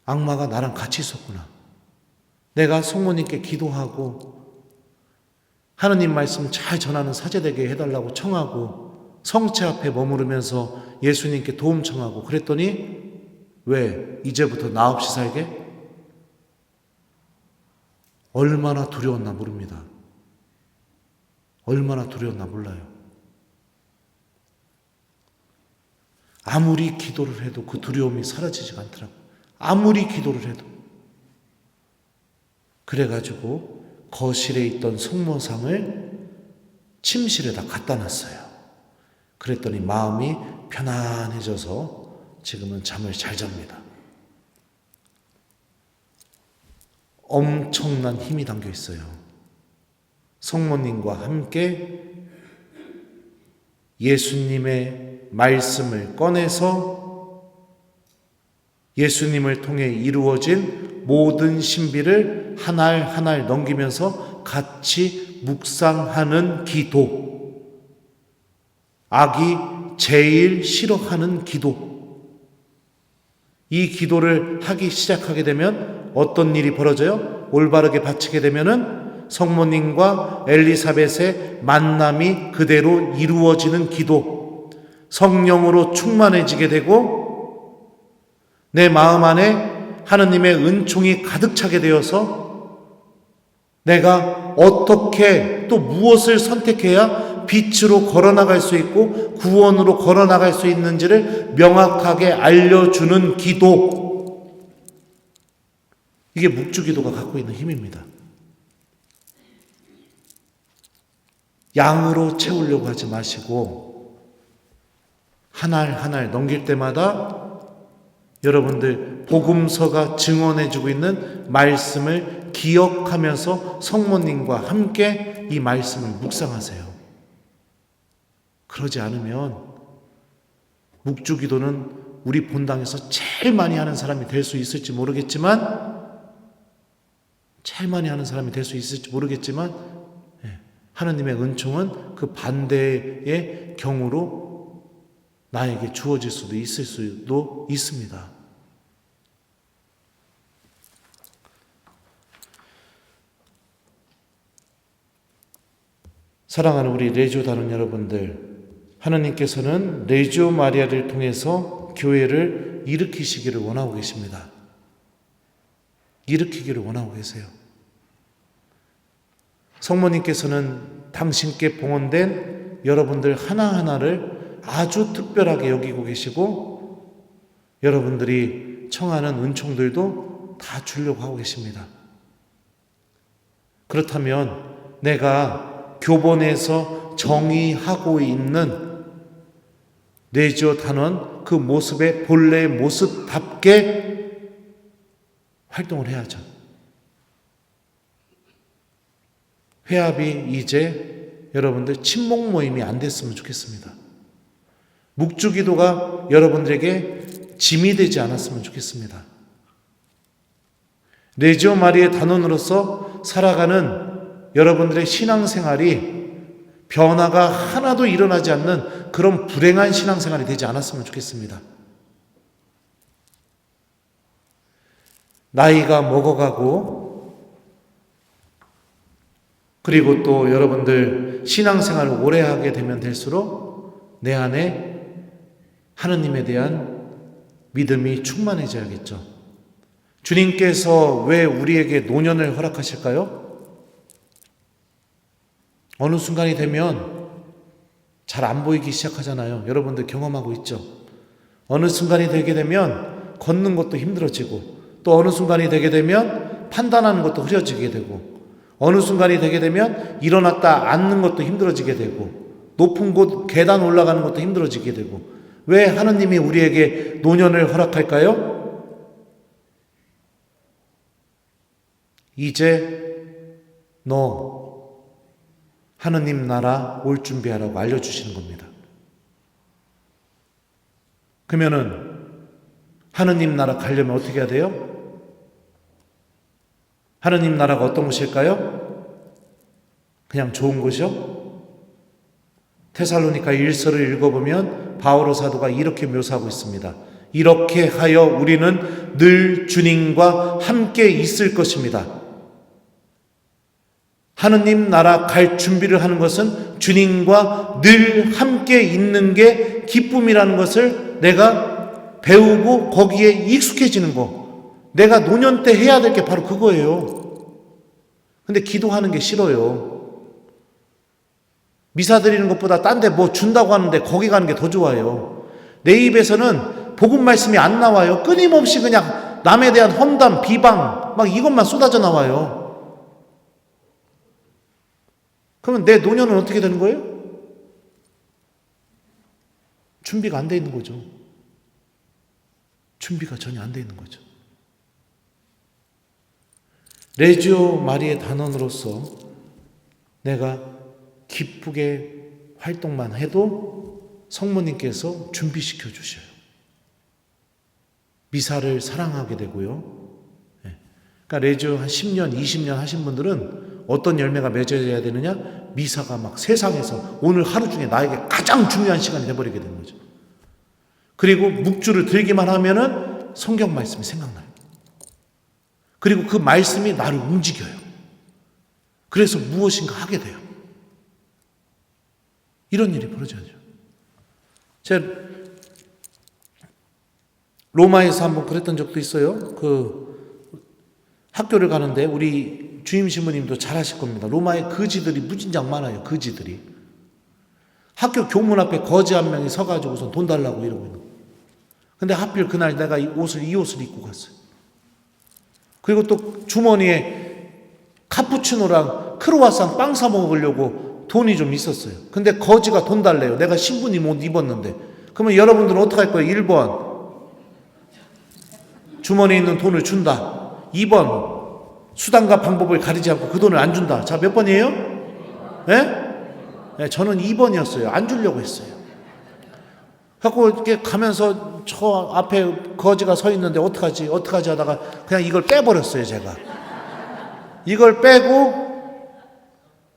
악마가 나랑 같이 있었구나. 내가 성모님께 기도하고 하느님 말씀 잘 전하는 사제되게 해달라고 청하고 성체 앞에 머무르면서 예수님께 도움 청하고 그랬더니 왜 이제부터 나 없이 살게? 얼마나 두려웠나 모릅니다. 얼마나 두려웠나 몰라요. 아무리 기도를 해도 그 두려움이 사라지지가 않더라고요. 아무리 기도를 해도. 그래가지고 거실에 있던 성모상을 침실에다 갖다 놨어요. 그랬더니 마음이 편안해져서 지금은 잠을 잘 잡니다. 엄청난 힘이 담겨 있어요. 성모님과 함께 예수님의 말씀을 꺼내서 예수님을 통해 이루어진 모든 신비를 하나를 하나를 넘기면서 같이 묵상하는 기도. 악이 제일 싫어하는 기도. 이 기도를 하기 시작하게 되면 어떤 일이 벌어져요? 올바르게 바치게 되면은 성모님과 엘리사벳의 만남이 그대로 이루어지는 기도. 성령으로 충만해지게 되고 내 마음 안에 하느님의 은총이 가득 차게 되어서 내가 어떻게 또 무엇을 선택해야 빛으로 걸어나갈 수 있고 구원으로 걸어나갈 수 있는지를 명확하게 알려주는 기도. 이게 묵주기도가 갖고 있는 힘입니다. 양으로 채우려고 하지 마시고 하나를 하나를 넘길 때마다 여러분들 복음서가 증언해주고 있는 말씀을 기억하면서 성모님과 함께 이 말씀을 묵상하세요. 그러지 않으면 묵주기도는 우리 본당에서 제일 많이 하는 사람이 될 수 있을지 모르겠지만 하나님의 은총은 그 반대의 경우로 나에게 주어질 수도 있을 수도 있습니다. 사랑하는 우리 레지오 단원 여러분들, 하나님께서는 레지오 마리아를 통해서 교회를 일으키시기를 원하고 계십니다. 일으키기를 원하고 계세요. 성모님께서는 당신께 봉헌된 여러분들 하나하나를 아주 특별하게 여기고 계시고 여러분들이 청하는 은총들도 다 주려고 하고 계십니다. 그렇다면 내가 교본에서 정의하고 있는 레지오 단원 그 모습의 본래의 모습답게 활동을 해야죠. 회합이 이제 여러분들 친목 모임이 안 됐으면 좋겠습니다. 묵주기도가 여러분들에게 짐이 되지 않았으면 좋겠습니다. 레지오 마리의 단원으로서 살아가는 여러분들의 신앙생활이 변화가 하나도 일어나지 않는 그런 불행한 신앙생활이 되지 않았으면 좋겠습니다. 나이가 먹어가고 그리고 또 여러분들 신앙생활을 오래 하게 되면 될수록 내 안에 하느님에 대한 믿음이 충만해져야겠죠. 주님께서 왜 우리에게 노년을 허락하실까요? 어느 순간이 되면 잘 안 보이기 시작하잖아요. 여러분들 경험하고 있죠. 어느 순간이 되게 되면 걷는 것도 힘들어지고 또 어느 순간이 되게 되면 판단하는 것도 흐려지게 되고 어느 순간이 되게 되면 일어났다 앉는 것도 힘들어지게 되고 높은 곳 계단 올라가는 것도 힘들어지게 되고 왜 하느님이 우리에게 노년을 허락할까요? 이제 너 하느님 나라 올 준비하라고 알려주시는 겁니다. 그러면은 하느님 나라 가려면 어떻게 해야 돼요? 하느님 나라가 어떤 곳일까요? 그냥 좋은 곳이요? 테살로니가 1서를 읽어보면 바오로 사도가 이렇게 묘사하고 있습니다. 이렇게 하여 우리는 늘 주님과 함께 있을 것입니다. 하느님 나라 갈 준비를 하는 것은 주님과 늘 함께 있는 게 기쁨이라는 것을 내가 배우고 거기에 익숙해지는 거. 내가 노년 때 해야 될 게 바로 그거예요. 근데 기도하는 게 싫어요. 미사 드리는 것보다 딴 데 뭐 준다고 하는데 거기 가는 게 더 좋아요. 내 입에서는 복음 말씀이 안 나와요. 끊임없이 그냥 남에 대한 험담, 비방 막 이것만 쏟아져 나와요. 그러면 내 노년은 어떻게 되는 거예요? 준비가 안 돼 있는 거죠. 준비가 전혀 안 돼 있는 거죠. 레지오 마리의 단원으로서 내가 기쁘게 활동만 해도 성모님께서 준비시켜 주셔요. 미사를 사랑하게 되고요. 그러니까 레지오 한 10년, 20년 하신 분들은 어떤 열매가 맺어져야 되느냐? 미사가 막 세상에서 오늘 하루 중에 나에게 가장 중요한 시간이 돼버리게 되는 거죠. 그리고 묵주를 들기만 하면은 성경 말씀이 생각나요. 그리고 그 말씀이 나를 움직여요. 그래서 무엇인가 하게 돼요. 이런 일이 벌어져야죠. 제가 로마에서 한번 그랬던 적도 있어요. 학교를 가는데 우리 주임 신부님도 잘 하실 겁니다. 로마에 거지들이 무진장 많아요. 거지들이. 학교 교문 앞에 거지 한 명이 서가지고서 돈 달라고 이러고 있는 거예요. 근데 하필 그날 내가 이 옷을 입고 갔어요. 그리고 또 주머니에 카푸치노랑 크로와상 빵 사 먹으려고 돈이 좀 있었어요. 근데 거지가 돈 달래요. 내가 신부님 옷 입었는데. 그러면 여러분들은 어떻게 할 거예요? 1번 주머니에 있는 돈을 준다. 2번 수단과 방법을 가리지 않고 그 돈을 안 준다. 자, 몇 번이에요? 네? 저는 2번이었어요. 안 주려고 했어요. 갖고 이렇게 가면서 저 앞에 거지가 서 있는데 어떡하지 하다가 그냥 이걸 빼버렸어요, 제가. 이걸 빼고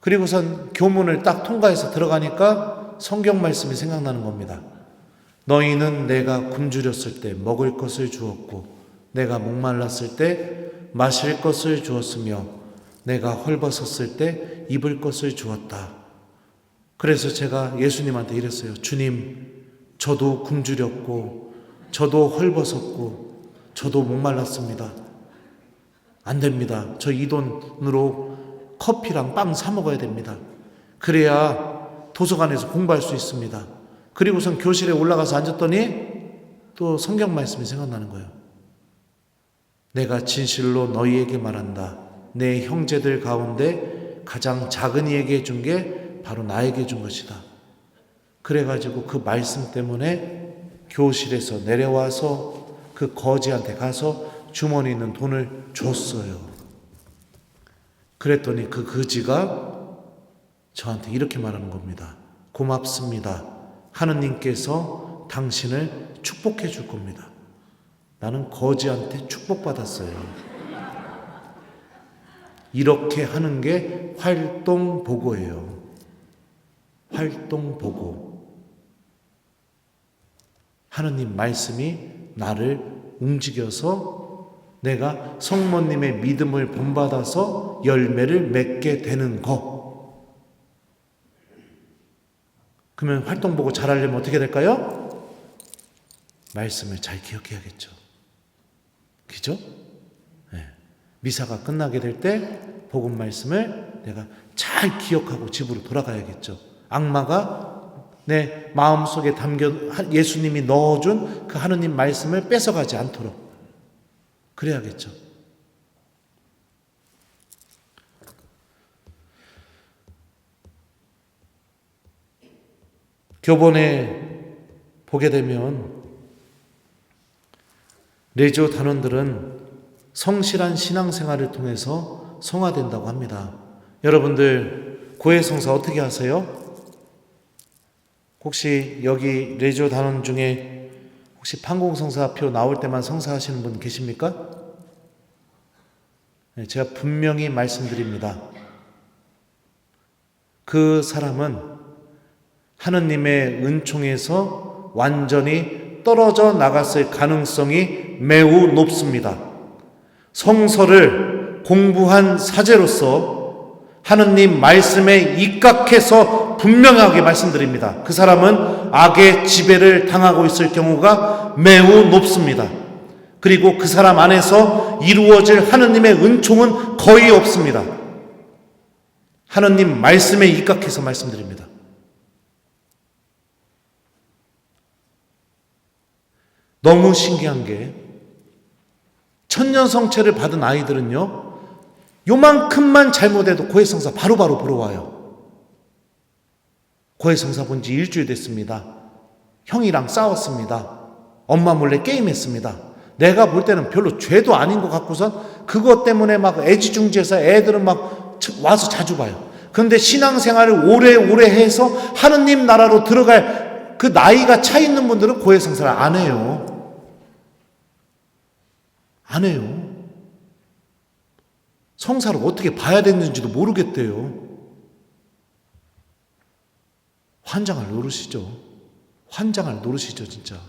그리고선 교문을 딱 통과해서 들어가니까 성경 말씀이 생각나는 겁니다. 너희는 내가 굶주렸을 때 먹을 것을 주었고 내가 목말랐을 때 마실 것을 주었으며 내가 헐벗었을 때 입을 것을 주었다. 그래서 제가 예수님한테 이랬어요. 주님, 저도 굶주렸고 저도 헐벗었고 저도 목말랐습니다. 안 됩니다. 저 이 돈으로 커피랑 빵 사 먹어야 됩니다. 그래야 도서관에서 공부할 수 있습니다. 그리고선 교실에 올라가서 앉았더니 또 성경 말씀이 생각나는 거예요. 내가 진실로 너희에게 말한다. 내 형제들 가운데 가장 작은 이에게 준 게 바로 나에게 준 것이다. 그래가지고 그 말씀 때문에 교실에서 내려와서 그 거지한테 가서 주머니에 있는 돈을 줬어요. 그랬더니 그 거지가 저한테 이렇게 말하는 겁니다. 고맙습니다. 하느님께서 당신을 축복해 줄 겁니다. 나는 거지한테 축복받았어요. 이렇게 하는 게 활동보고예요. 활동보고. 하느님 말씀이 나를 움직여서 내가 성모님의 믿음을 본받아서 열매를 맺게 되는 거. 그러면 활동보고 잘하려면 어떻게 될까요? 말씀을 잘 기억해야겠죠. 그죠? 네. 미사가 끝나게 될 때 복음 말씀을 내가 잘 기억하고 집으로 돌아가야겠죠. 악마가 내 마음속에 담겨 예수님이 넣어준 그 하느님 말씀을 뺏어가지 않도록 그래야겠죠. 교본에 보게 되면 레지오 단원들은 성실한 신앙생활을 통해서 성화된다고 합니다. 여러분들 고해성사 어떻게 하세요? 혹시 여기 레지오 단원 중에 혹시 판공성사표 나올 때만 성사하시는 분 계십니까? 네, 제가 분명히 말씀드립니다. 그 사람은 하느님의 은총에서 완전히 떨어져 나갔을 가능성이 매우 높습니다. 성서를 공부한 사제로서 하느님 말씀에 입각해서 분명하게 말씀드립니다. 그 사람은 악의 지배를 당하고 있을 경우가 매우 높습니다. 그리고 그 사람 안에서 이루어질 하느님의 은총은 거의 없습니다. 하느님 말씀에 입각해서 말씀드립니다. 너무 신기한 게 천년성체를 받은 아이들은요, 요만큼만 잘못해도 고해성사 바로바로 보러 와요. 고해성사 본 지 일주일 됐습니다. 형이랑 싸웠습니다. 엄마 몰래 게임했습니다. 내가 볼 때는 별로 죄도 아닌 것 같고선 그것 때문에 막 애지중지해서 애들은 막 와서 자주 봐요. 그런데 신앙생활을 오래오래 해서 하느님 나라로 들어갈 그 나이가 차 있는 분들은 고해성사를 안 해요. 안 해요. 성사를 어떻게 봐야 되는지도 모르겠대요. 환장할 노릇이죠. 환장할 노릇이죠, 진짜.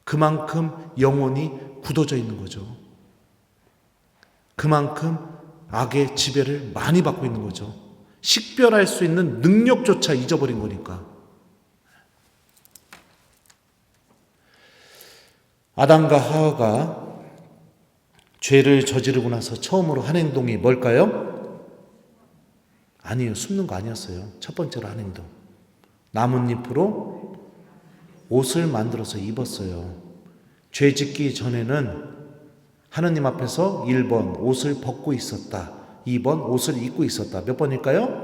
그만큼 영혼이 굳어져 있는 거죠. 그만큼 악의 지배를 많이 받고 있는 거죠. 식별할 수 있는 능력조차 잊어버린 거니까. 아담과 하와가 죄를 저지르고 나서 처음으로 한 행동이 뭘까요? 아니에요. 숨는 거 아니었어요. 첫 번째로 한 행동. 나뭇잎으로 옷을 만들어서 입었어요. 죄 짓기 전에는 하느님 앞에서 1번 옷을 벗고 있었다. 2번 옷을 입고 있었다. 몇 번일까요?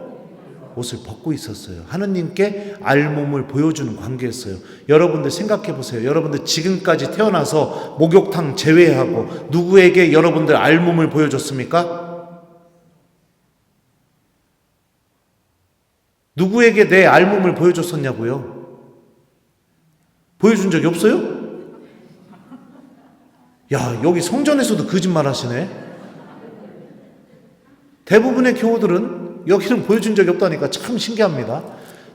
옷을 벗고 있었어요. 하느님께 알몸을 보여주는 관계였어요. 여러분들 생각해 보세요. 여러분들 지금까지 태어나서 목욕탕 제외하고 누구에게 여러분들 알몸을 보여줬습니까? 누구에게 내 알몸을 보여줬었냐고요? 보여준 적이 없어요? 야, 여기 성전에서도 거짓말 하시네. 대부분의 교우들은 여기는 보여준 적이 없다니까 참 신기합니다.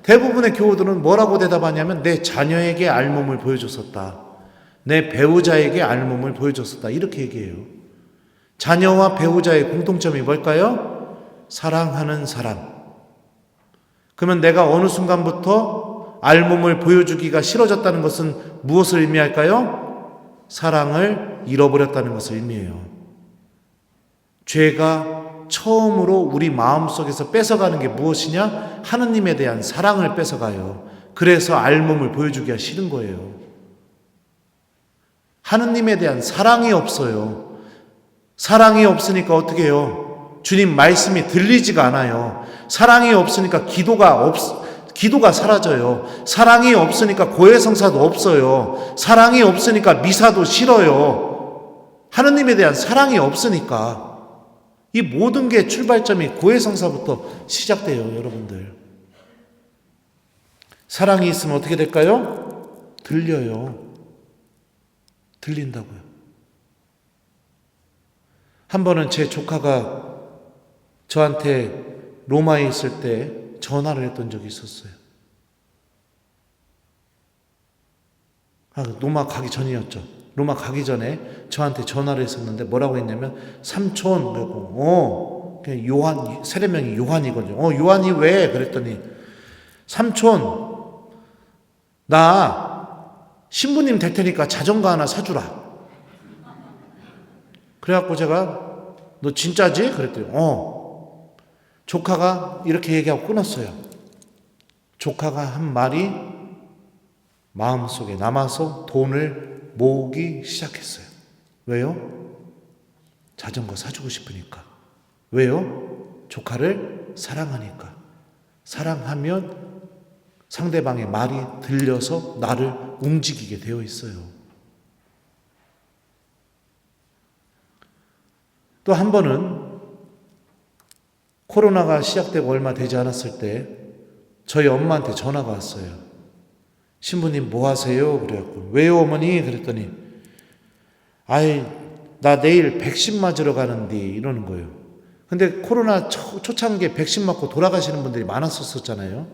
대부분의 교우들은 뭐라고 대답하냐면 내 자녀에게 알몸을 보여줬었다. 내 배우자에게 알몸을 보여줬었다. 이렇게 얘기해요. 자녀와 배우자의 공통점이 뭘까요? 사랑하는 사람. 그러면 내가 어느 순간부터 알몸을 보여주기가 싫어졌다는 것은 무엇을 의미할까요? 사랑을 잃어버렸다는 것을 의미해요. 죄가 처음으로 우리 마음속에서 뺏어가는 게 무엇이냐? 하느님에 대한 사랑을 뺏어가요. 그래서 알몸을 보여주기가 싫은 거예요. 하느님에 대한 사랑이 없어요. 사랑이 없으니까 어떻게 해요? 주님 말씀이 들리지가 않아요. 사랑이 없으니까 기도가 사라져요. 사랑이 없으니까 고해성사도 없어요. 사랑이 없으니까 미사도 싫어요. 하느님에 대한 사랑이 없으니까. 이 모든 게 출발점이 고해성사부터 시작돼요, 여러분들. 사랑이 있으면 어떻게 될까요? 들려요. 들린다고요. 한 번은 제 조카가 저한테 로마에 있을 때 전화를 했던 적이 있었어요. 로마 가기 전이었죠. 로마 가기 전에 저한테 전화를 했었는데 뭐라고 했냐면 삼촌 그러고 요한 세례명이 요한이거든요. 요한이 왜? 그랬더니 삼촌 나 신부님 될 테니까 자전거 하나 사주라. 그래갖고 제가 너 진짜지? 그랬더니 조카가 이렇게 얘기하고 끊었어요. 조카가 한 말이 마음속에 남아서 돈을 모으기 시작했어요. 왜요? 자전거 사주고 싶으니까. 왜요? 조카를 사랑하니까. 사랑하면 상대방의 말이 들려서 나를 움직이게 되어 있어요. 또 한 번은 코로나가 시작되고 얼마 되지 않았을 때 저희 엄마한테 전화가 왔어요. 신부님 뭐 하세요? 그래갖고 왜요 어머니? 그랬더니 나 내일 백신 맞으러 가는데 이러는 거예요. 근데 코로나 초창기에 백신 맞고 돌아가시는 분들이 많았었잖아요.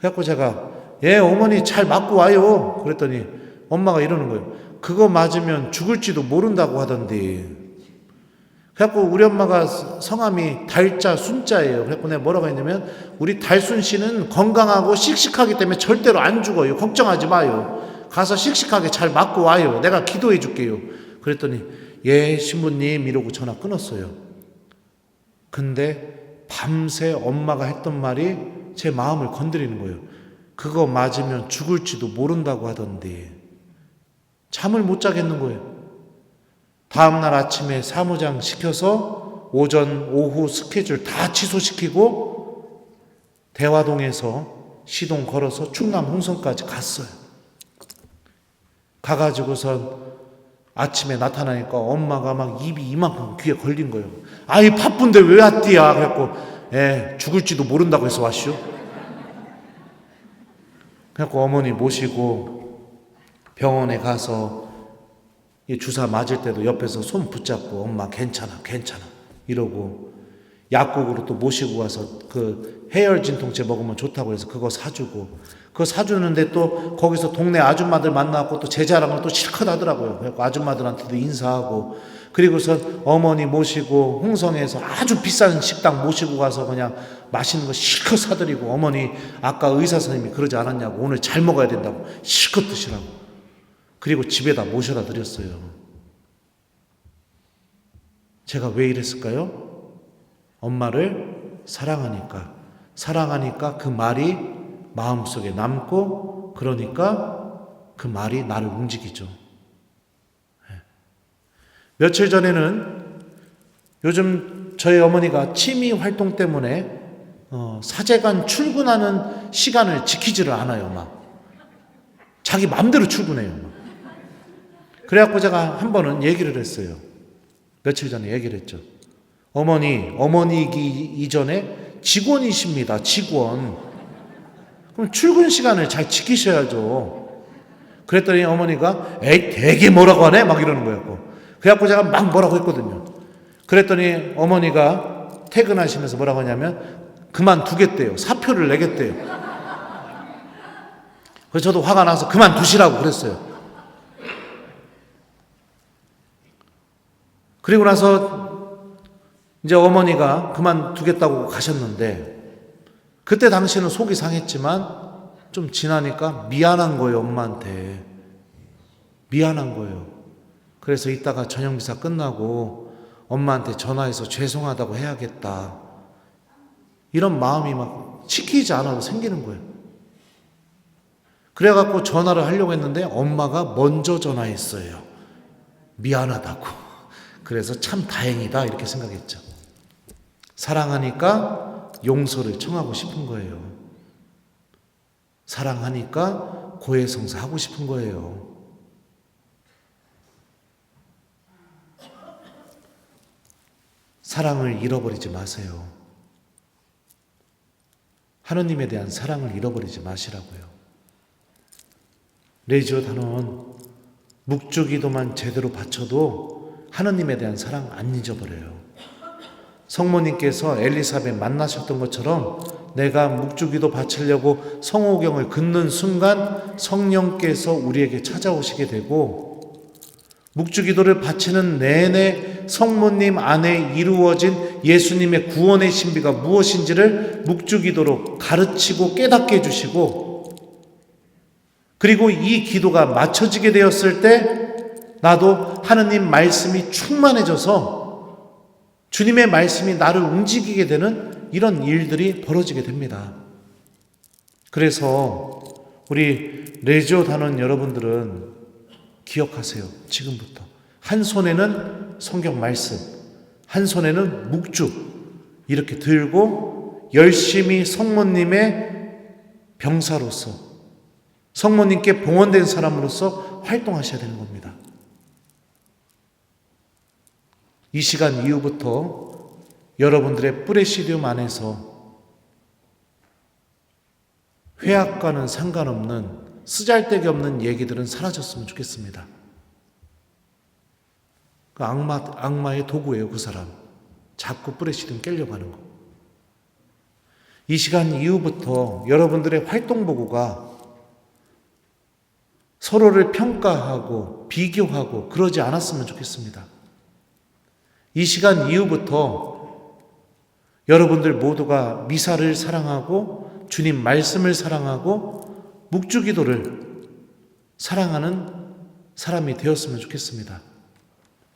그래갖고 제가 예 어머니 잘 맞고 와요. 그랬더니 엄마가 이러는 거예요. 그거 맞으면 죽을지도 모른다고 하던데. 그래갖고 우리 엄마가 성함이 달자 순자예요. 그래갖고 내가 뭐라고 했냐면 우리 달순 씨는 건강하고 씩씩하기 때문에 절대로 안 죽어요. 걱정하지 마요. 가서 씩씩하게 잘 맞고 와요. 내가 기도해 줄게요. 그랬더니 예 신부님 이러고 전화 끊었어요. 근데 밤새 엄마가 했던 말이 제 마음을 건드리는 거예요. 그거 맞으면 죽을지도 모른다고 하던데. 잠을 못 자겠는 거예요. 다음날 아침에 사무장 시켜서 오전 오후 스케줄 다 취소시키고 대화동에서 시동 걸어서 충남 홍성까지 갔어요. 가가지고선 아침에 나타나니까 엄마가 막 입이 이만큼 귀에 걸린 거예요. 아이 바쁜데 왜 왔디야? 그래갖고 예 죽을지도 모른다고 해서 왔슈. 그래갖고 어머니 모시고 병원에 가서 주사 맞을 때도 옆에서 손 붙잡고 엄마 괜찮아 이러고 약국으로 또 모시고 와서 그 해열 진통제 먹으면 좋다고 해서 그거 사주고 그거 사주는데 또 거기서 동네 아줌마들 만나고 또 제 자랑을 또 실컷 하더라고요. 그래서 아줌마들한테도 인사하고 그리고서 어머니 모시고 홍성에서 아주 비싼 식당 모시고 가서 그냥 맛있는 거 실컷 사드리고 어머니 아까 의사 선생님이 그러지 않았냐고 오늘 잘 먹어야 된다고 실컷 드시라고 그리고 집에다 모셔다 드렸어요. 제가 왜 이랬을까요? 엄마를 사랑하니까 그 말이 마음속에 남고 그러니까 그 말이 나를 움직이죠. 며칠 전에는 요즘 저희 어머니가 취미 활동 때문에 사제관 출근하는 시간을 지키지를 않아요. 막 자기 마음대로 출근해요. 막. 그래갖고 제가 한 번은 얘기를 했어요. 며칠 전에 얘기를 했죠. 어머니이기 이전에 직원이십니다. 직원. 그럼 출근 시간을 잘 지키셔야죠. 그랬더니 어머니가 에이 되게 뭐라고 하네? 막 이러는 거였고. 그래갖고 제가 막 뭐라고 했거든요. 그랬더니 어머니가 퇴근하시면서 뭐라고 하냐면 그만두겠대요. 사표를 내겠대요. 그래서 저도 화가 나서 그만두시라고 그랬어요. 그리고 나서 이제 어머니가 그만두겠다고 가셨는데 그때 당시에는 속이 상했지만 좀 지나니까 미안한 거예요. 엄마한테 미안한 거예요. 그래서 이따가 저녁 미사 끝나고 엄마한테 전화해서 죄송하다고 해야겠다 이런 마음이 막 시키지 않아도 생기는 거예요. 그래갖고 전화를 하려고 했는데 엄마가 먼저 전화했어요. 미안하다고. 그래서 참 다행이다 이렇게 생각했죠. 사랑하니까 용서를 청하고 싶은 거예요. 사랑하니까 고해성사하고 싶은 거예요. 사랑을 잃어버리지 마세요. 하느님에 대한 사랑을 잃어버리지 마시라고요. 레지오 단원 묵주기도만 제대로 바쳐도 하느님에 대한 사랑 안 잊어버려요. 성모님께서 엘리사벳 만나셨던 것처럼 내가 묵주기도 바치려고 성호경을 긋는 순간 성령께서 우리에게 찾아오시게 되고 묵주기도를 바치는 내내 성모님 안에 이루어진 예수님의 구원의 신비가 무엇인지를 묵주기도로 가르치고 깨닫게 해주시고 그리고 이 기도가 맞춰지게 되었을 때 나도 하느님 말씀이 충만해져서 주님의 말씀이 나를 움직이게 되는 이런 일들이 벌어지게 됩니다. 그래서 우리 레지오 단원 여러분들은 기억하세요. 지금부터 한 손에는 성경 말씀, 한 손에는 묵주 이렇게 들고 열심히 성모님의 병사로서 성모님께 봉헌된 사람으로서 활동하셔야 되는 겁니다. 이 시간 이후부터 여러분들의 프레시디움 안에서 회학과는 상관없는 쓰잘데기 없는 얘기들은 사라졌으면 좋겠습니다. 그 악마의 도구예요. 그 사람 자꾸 프레시디움 깨려고 하는 거. 이 시간 이후부터 여러분들의 활동보고가 서로를 평가하고 비교하고 그러지 않았으면 좋겠습니다. 이 시간 이후부터 여러분들 모두가 미사를 사랑하고 주님 말씀을 사랑하고 묵주기도를 사랑하는 사람이 되었으면 좋겠습니다.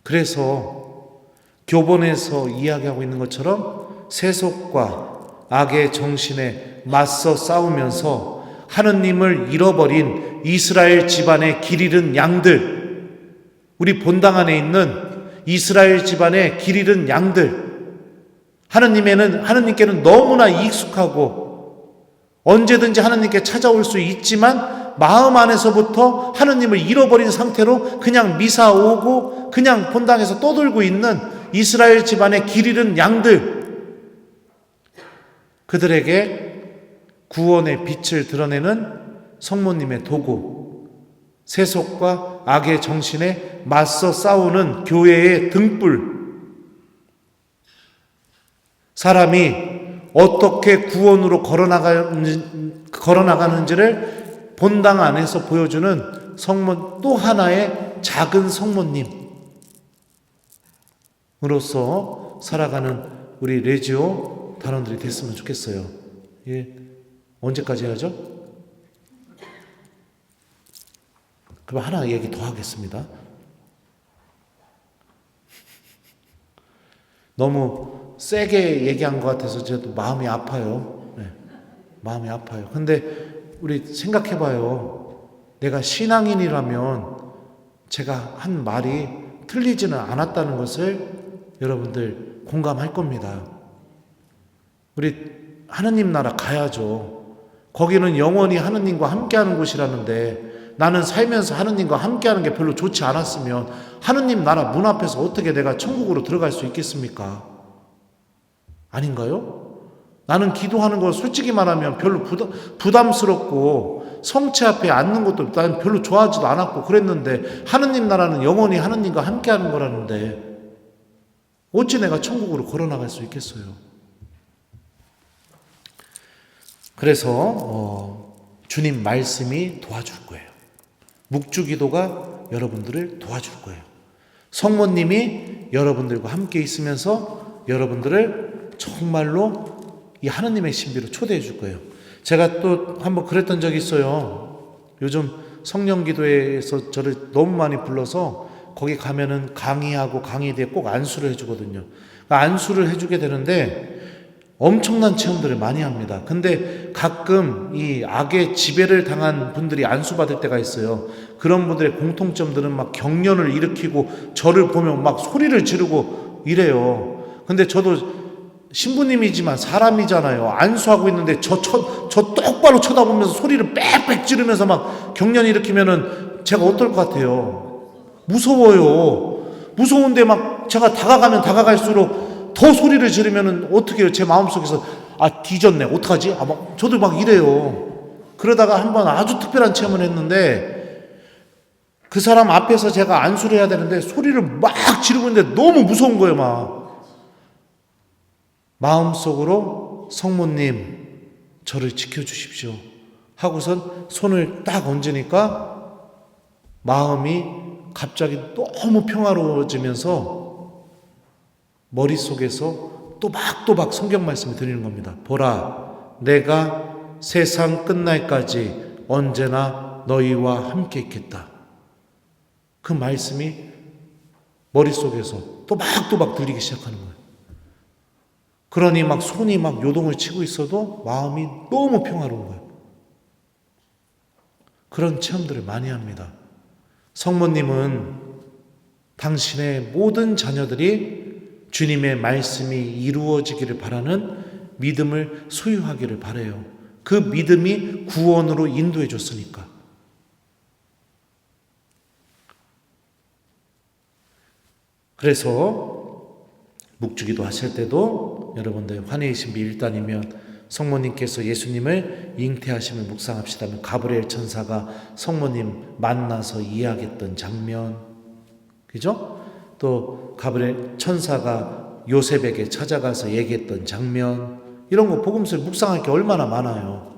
그래서 교본에서 이야기하고 있는 것처럼 세속과 악의 정신에 맞서 싸우면서 하느님을 잃어버린 이스라엘 집안의 길 잃은 양들, 우리 본당 안에 있는 이스라엘 집안의 길 잃은 양들, 하느님께는 너무나 익숙하고 언제든지 하느님께 찾아올 수 있지만 마음 안에서부터 하느님을 잃어버린 상태로 그냥 미사 오고 그냥 본당에서 떠들고 있는 이스라엘 집안의 길 잃은 양들, 그들에게 구원의 빛을 드러내는 성모님의 도구, 세속과 악의 정신에 맞서 싸우는 교회의 등불, 사람이 어떻게 구원으로 걸어나가는지를 본당 안에서 보여주는 성모, 또 하나의 작은 성모님으로서 살아가는 우리 레지오 단원들이 됐으면 좋겠어요. 예. 언제까지 해야죠? 그럼 하나 얘기 더 하겠습니다. 너무 세게 얘기한 것 같아서 저도 마음이 아파요. 네. 마음이 아파요. 근데 우리 생각해봐요. 내가 신앙인이라면 제가 한 말이 틀리지는 않았다는 것을 여러분들 공감할 겁니다. 우리 하느님 나라 가야죠. 거기는 영원히 하느님과 함께하는 곳이라는데 나는 살면서 하느님과 함께하는 게 별로 좋지 않았으면 하느님 나라 문 앞에서 어떻게 내가 천국으로 들어갈 수 있겠습니까? 아닌가요? 나는 기도하는 거 솔직히 말하면 별로 부담스럽고 성체 앞에 앉는 것도 나는 별로 좋아하지도 않았고 그랬는데 하느님 나라는 영원히 하느님과 함께하는 거라는데 어찌 내가 천국으로 걸어나갈 수 있겠어요? 그래서 주님 말씀이 도와줄 거예요. 묵주기도가 여러분들을 도와줄 거예요. 성모님이 여러분들과 함께 있으면서 여러분들을 정말로 이 하느님의 신비로 초대해 줄 거예요. 제가 또 한번 그랬던 적이 있어요. 요즘 성령기도회에서 저를 너무 많이 불러서 거기 가면은 강의하고 강의 뒤에 꼭 안수를 해주거든요. 안수를 해주게 되는데 엄청난 체험들을 많이 합니다. 근데 가끔 이 악의 지배를 당한 분들이 안수받을 때가 있어요. 그런 분들의 공통점들은 막 경련을 일으키고 저를 보면 막 소리를 지르고 이래요. 근데 저도 신부님이지만 사람이잖아요. 안수하고 있는데 저 똑바로 쳐다보면서 소리를 빽빽 지르면서 막 경련 일으키면은 제가 어떨 것 같아요? 무서워요. 무서운데 막 제가 다가갈수록 더 소리를 지르면은 어떻게 해요? 제 마음속에서 뒤졌네. 어떡하지? 저도 막 이래요. 그러다가 한번 아주 특별한 체험을 했는데 그 사람 앞에서 제가 안수를 해야 되는데 소리를 막 지르고 있는데 너무 무서운 거예요. 막 마음속으로 성모님 저를 지켜주십시오 하고선 손을 딱 얹으니까 마음이 갑자기 너무 평화로워지면서 머릿속에서 또박또박 성경 말씀이 들리는 겁니다. 보라, 내가 세상 끝날까지 언제나 너희와 함께 있겠다. 그 말씀이 머릿속에서 또박또박 들리기 시작하는 거예요. 그러니 막 손이 막 요동을 치고 있어도 마음이 너무 평화로운 거예요. 그런 체험들을 많이 합니다. 성모님은 당신의 모든 자녀들이 주님의 말씀이 이루어지기를 바라는 믿음을 소유하기를 바라요. 그 믿음이 구원으로 인도해 줬으니까. 그래서 묵주기도 하실 때도 여러분들 환희의 신비 1단이면 성모님께서 예수님을 잉태하심을 묵상합시다면 가브리엘 천사가 성모님 만나서 이야기했던 장면, 그죠? 또 가브리엘 천사가 요셉에게 찾아가서 얘기했던 장면, 이런 거 복음서에 묵상할 게 얼마나 많아요.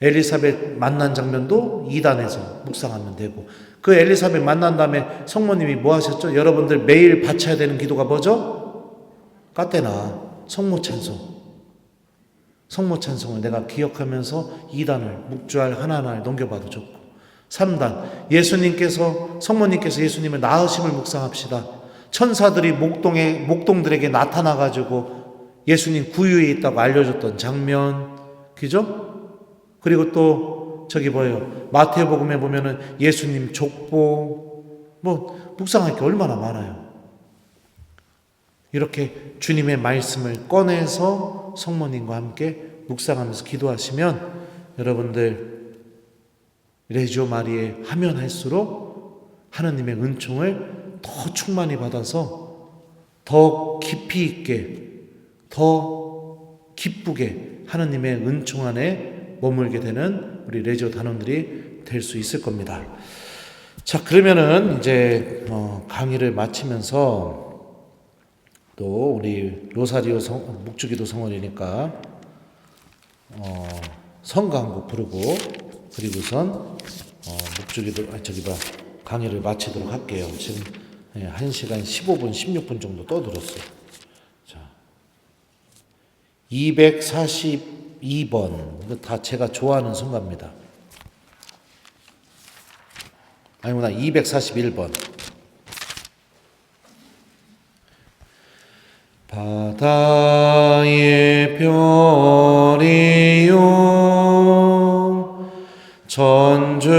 엘리사벳 만난 장면도 2단에서 묵상하면 되고, 그 엘리사벳 만난 다음에 성모님이 뭐 하셨죠? 여러분들 매일 바쳐야 되는 기도가 뭐죠? 까테나 성모 찬송. 성모 찬송을 내가 기억하면서 2단을 묵주할 하나하나를 넘겨봐도 좋고, 3단 예수님께서, 성모님께서 예수님을 낳으심을 묵상합시다. 천사들이 목동들에게 나타나가지고 예수님 구유에 있다고 알려줬던 장면, 그죠? 그리고 또 저기 뭐예요? 마태복음에 보면은 예수님 족보, 뭐 묵상할 게 얼마나 많아요. 이렇게 주님의 말씀을 꺼내서 성모님과 함께 묵상하면서 기도하시면 여러분들 레지오 마리에 하면 할수록 하나님의 은총을 더 충만히 받아서 더 깊이 있게, 더 기쁘게 하나님의 은총 안에 머물게 되는 우리 레지오 단원들이 될 수 있을 겁니다. 자, 그러면은 이제 강의를 마치면서 또 우리 로사리오 묵주기도 성원이니까 성가 한 곡 부르고, 그리고선 묵주기도 강의를 마치도록 할게요. 지금 1시간 15분 16분 정도 떠들었어요. 자, 242번, 이거 다 제가 좋아하는 성가입니다. 아니구나, 241번. 바다의 별이요 전주의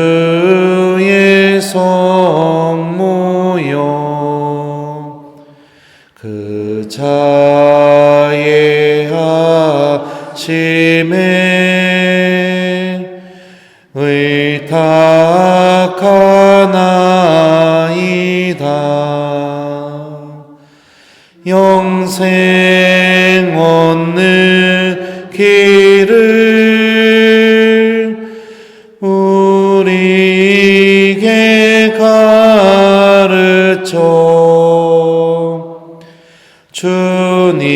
성모여 그 자의 아침에 의탁하나이다. 영생 얻는 길을 우리에게 가르쳐 주님을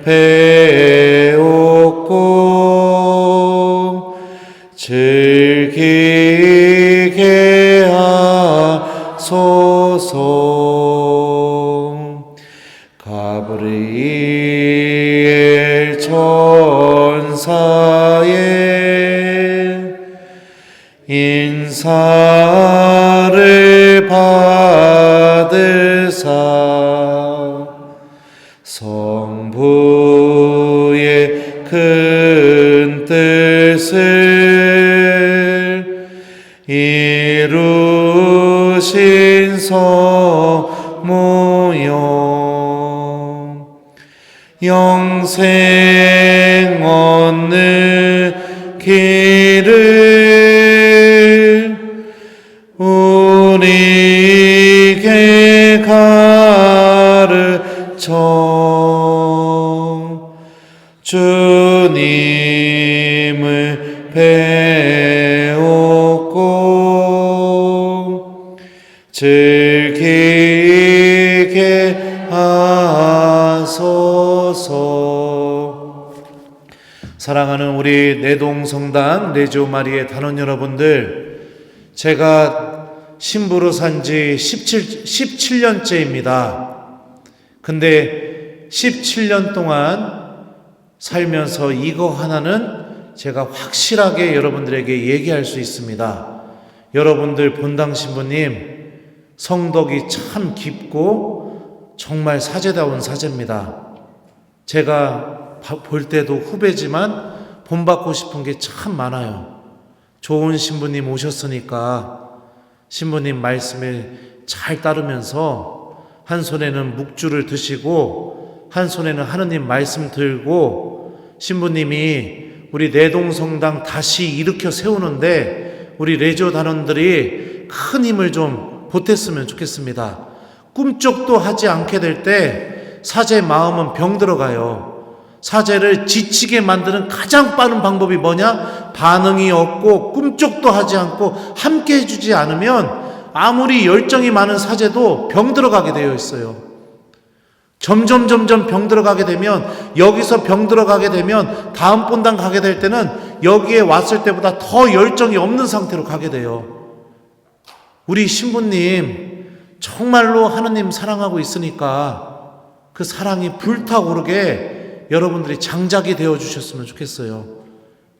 배웠고 즐기게 하소서. 가브리엘 천사의 인사를 받으사 성부의 큰 뜻을 이루신 성모여 영생 얻는 길을 우리에게 가르쳐 주님을 배웠고 즐기게 하소서. 사랑하는 우리 내동성당 레지오 마리의 단원 여러분들, 제가 신부로 산 지 17년째입니다. 근데 17년 동안 살면서 이거 하나는 제가 확실하게 여러분들에게 얘기할 수 있습니다. 여러분들 본당 신부님 성덕이 참 깊고 정말 사제다운 사제입니다. 제가 볼 때도 후배지만 본받고 싶은 게 참 많아요. 좋은 신부님 오셨으니까 신부님 말씀에 잘 따르면서 한 손에는 묵주를 드시고 한 손에는 하느님 말씀 들고 신부님이 우리 내동성당 다시 일으켜 세우는데 우리 레지오 단원들이 큰 힘을 좀 보탰으면 좋겠습니다. 꿈쩍도 하지 않게 될 때 사제 마음은 병들어가요. 사제를 지치게 만드는 가장 빠른 방법이 뭐냐? 반응이 없고 꿈쩍도 하지 않고 함께 해주지 않으면 아무리 열정이 많은 사제도 병들어가게 되어 있어요. 점점 병 들어가게 되면, 여기서 병 들어가게 되면 다음 본당 가게 될 때는 여기에 왔을 때보다 더 열정이 없는 상태로 가게 돼요. 우리 신부님 정말로 하느님 사랑하고 있으니까 그 사랑이 불타오르게 여러분들이 장작이 되어 주셨으면 좋겠어요.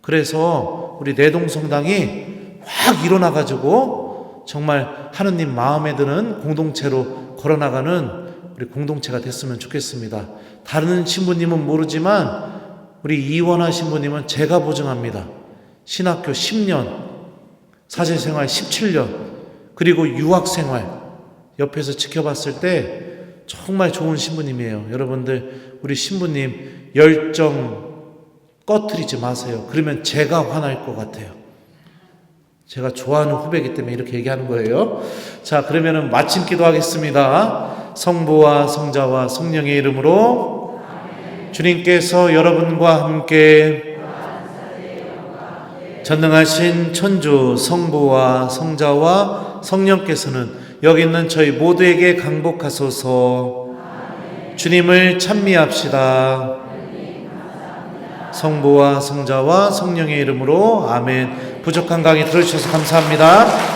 그래서 우리 내동성당이 확 일어나가지고 정말 하느님 마음에 드는 공동체로 걸어나가는 우리 공동체가 됐으면 좋겠습니다. 다른 신부님은 모르지만 우리 이원하 신부님은 제가 보증합니다. 신학교 10년, 사제생활 17년, 그리고 유학생활 옆에서 지켜봤을 때 정말 좋은 신부님이에요. 여러분들 우리 신부님 열정 꺼트리지 마세요. 그러면 제가 화날 것 같아요. 제가 좋아하는 후배이기 때문에 이렇게 얘기하는 거예요. 자, 그러면은 마침 기도하겠습니다. 성부와 성자와 성령의 이름으로 주님께서 여러분과 함께 전능하신 천주 성부와 성자와 성령께서는 여기 있는 저희 모두에게 강복하소서. 주님을 찬미합시다. 성부와 성자와 성령의 이름으로 아멘. 부족한 강의 들어주셔서 감사합니다.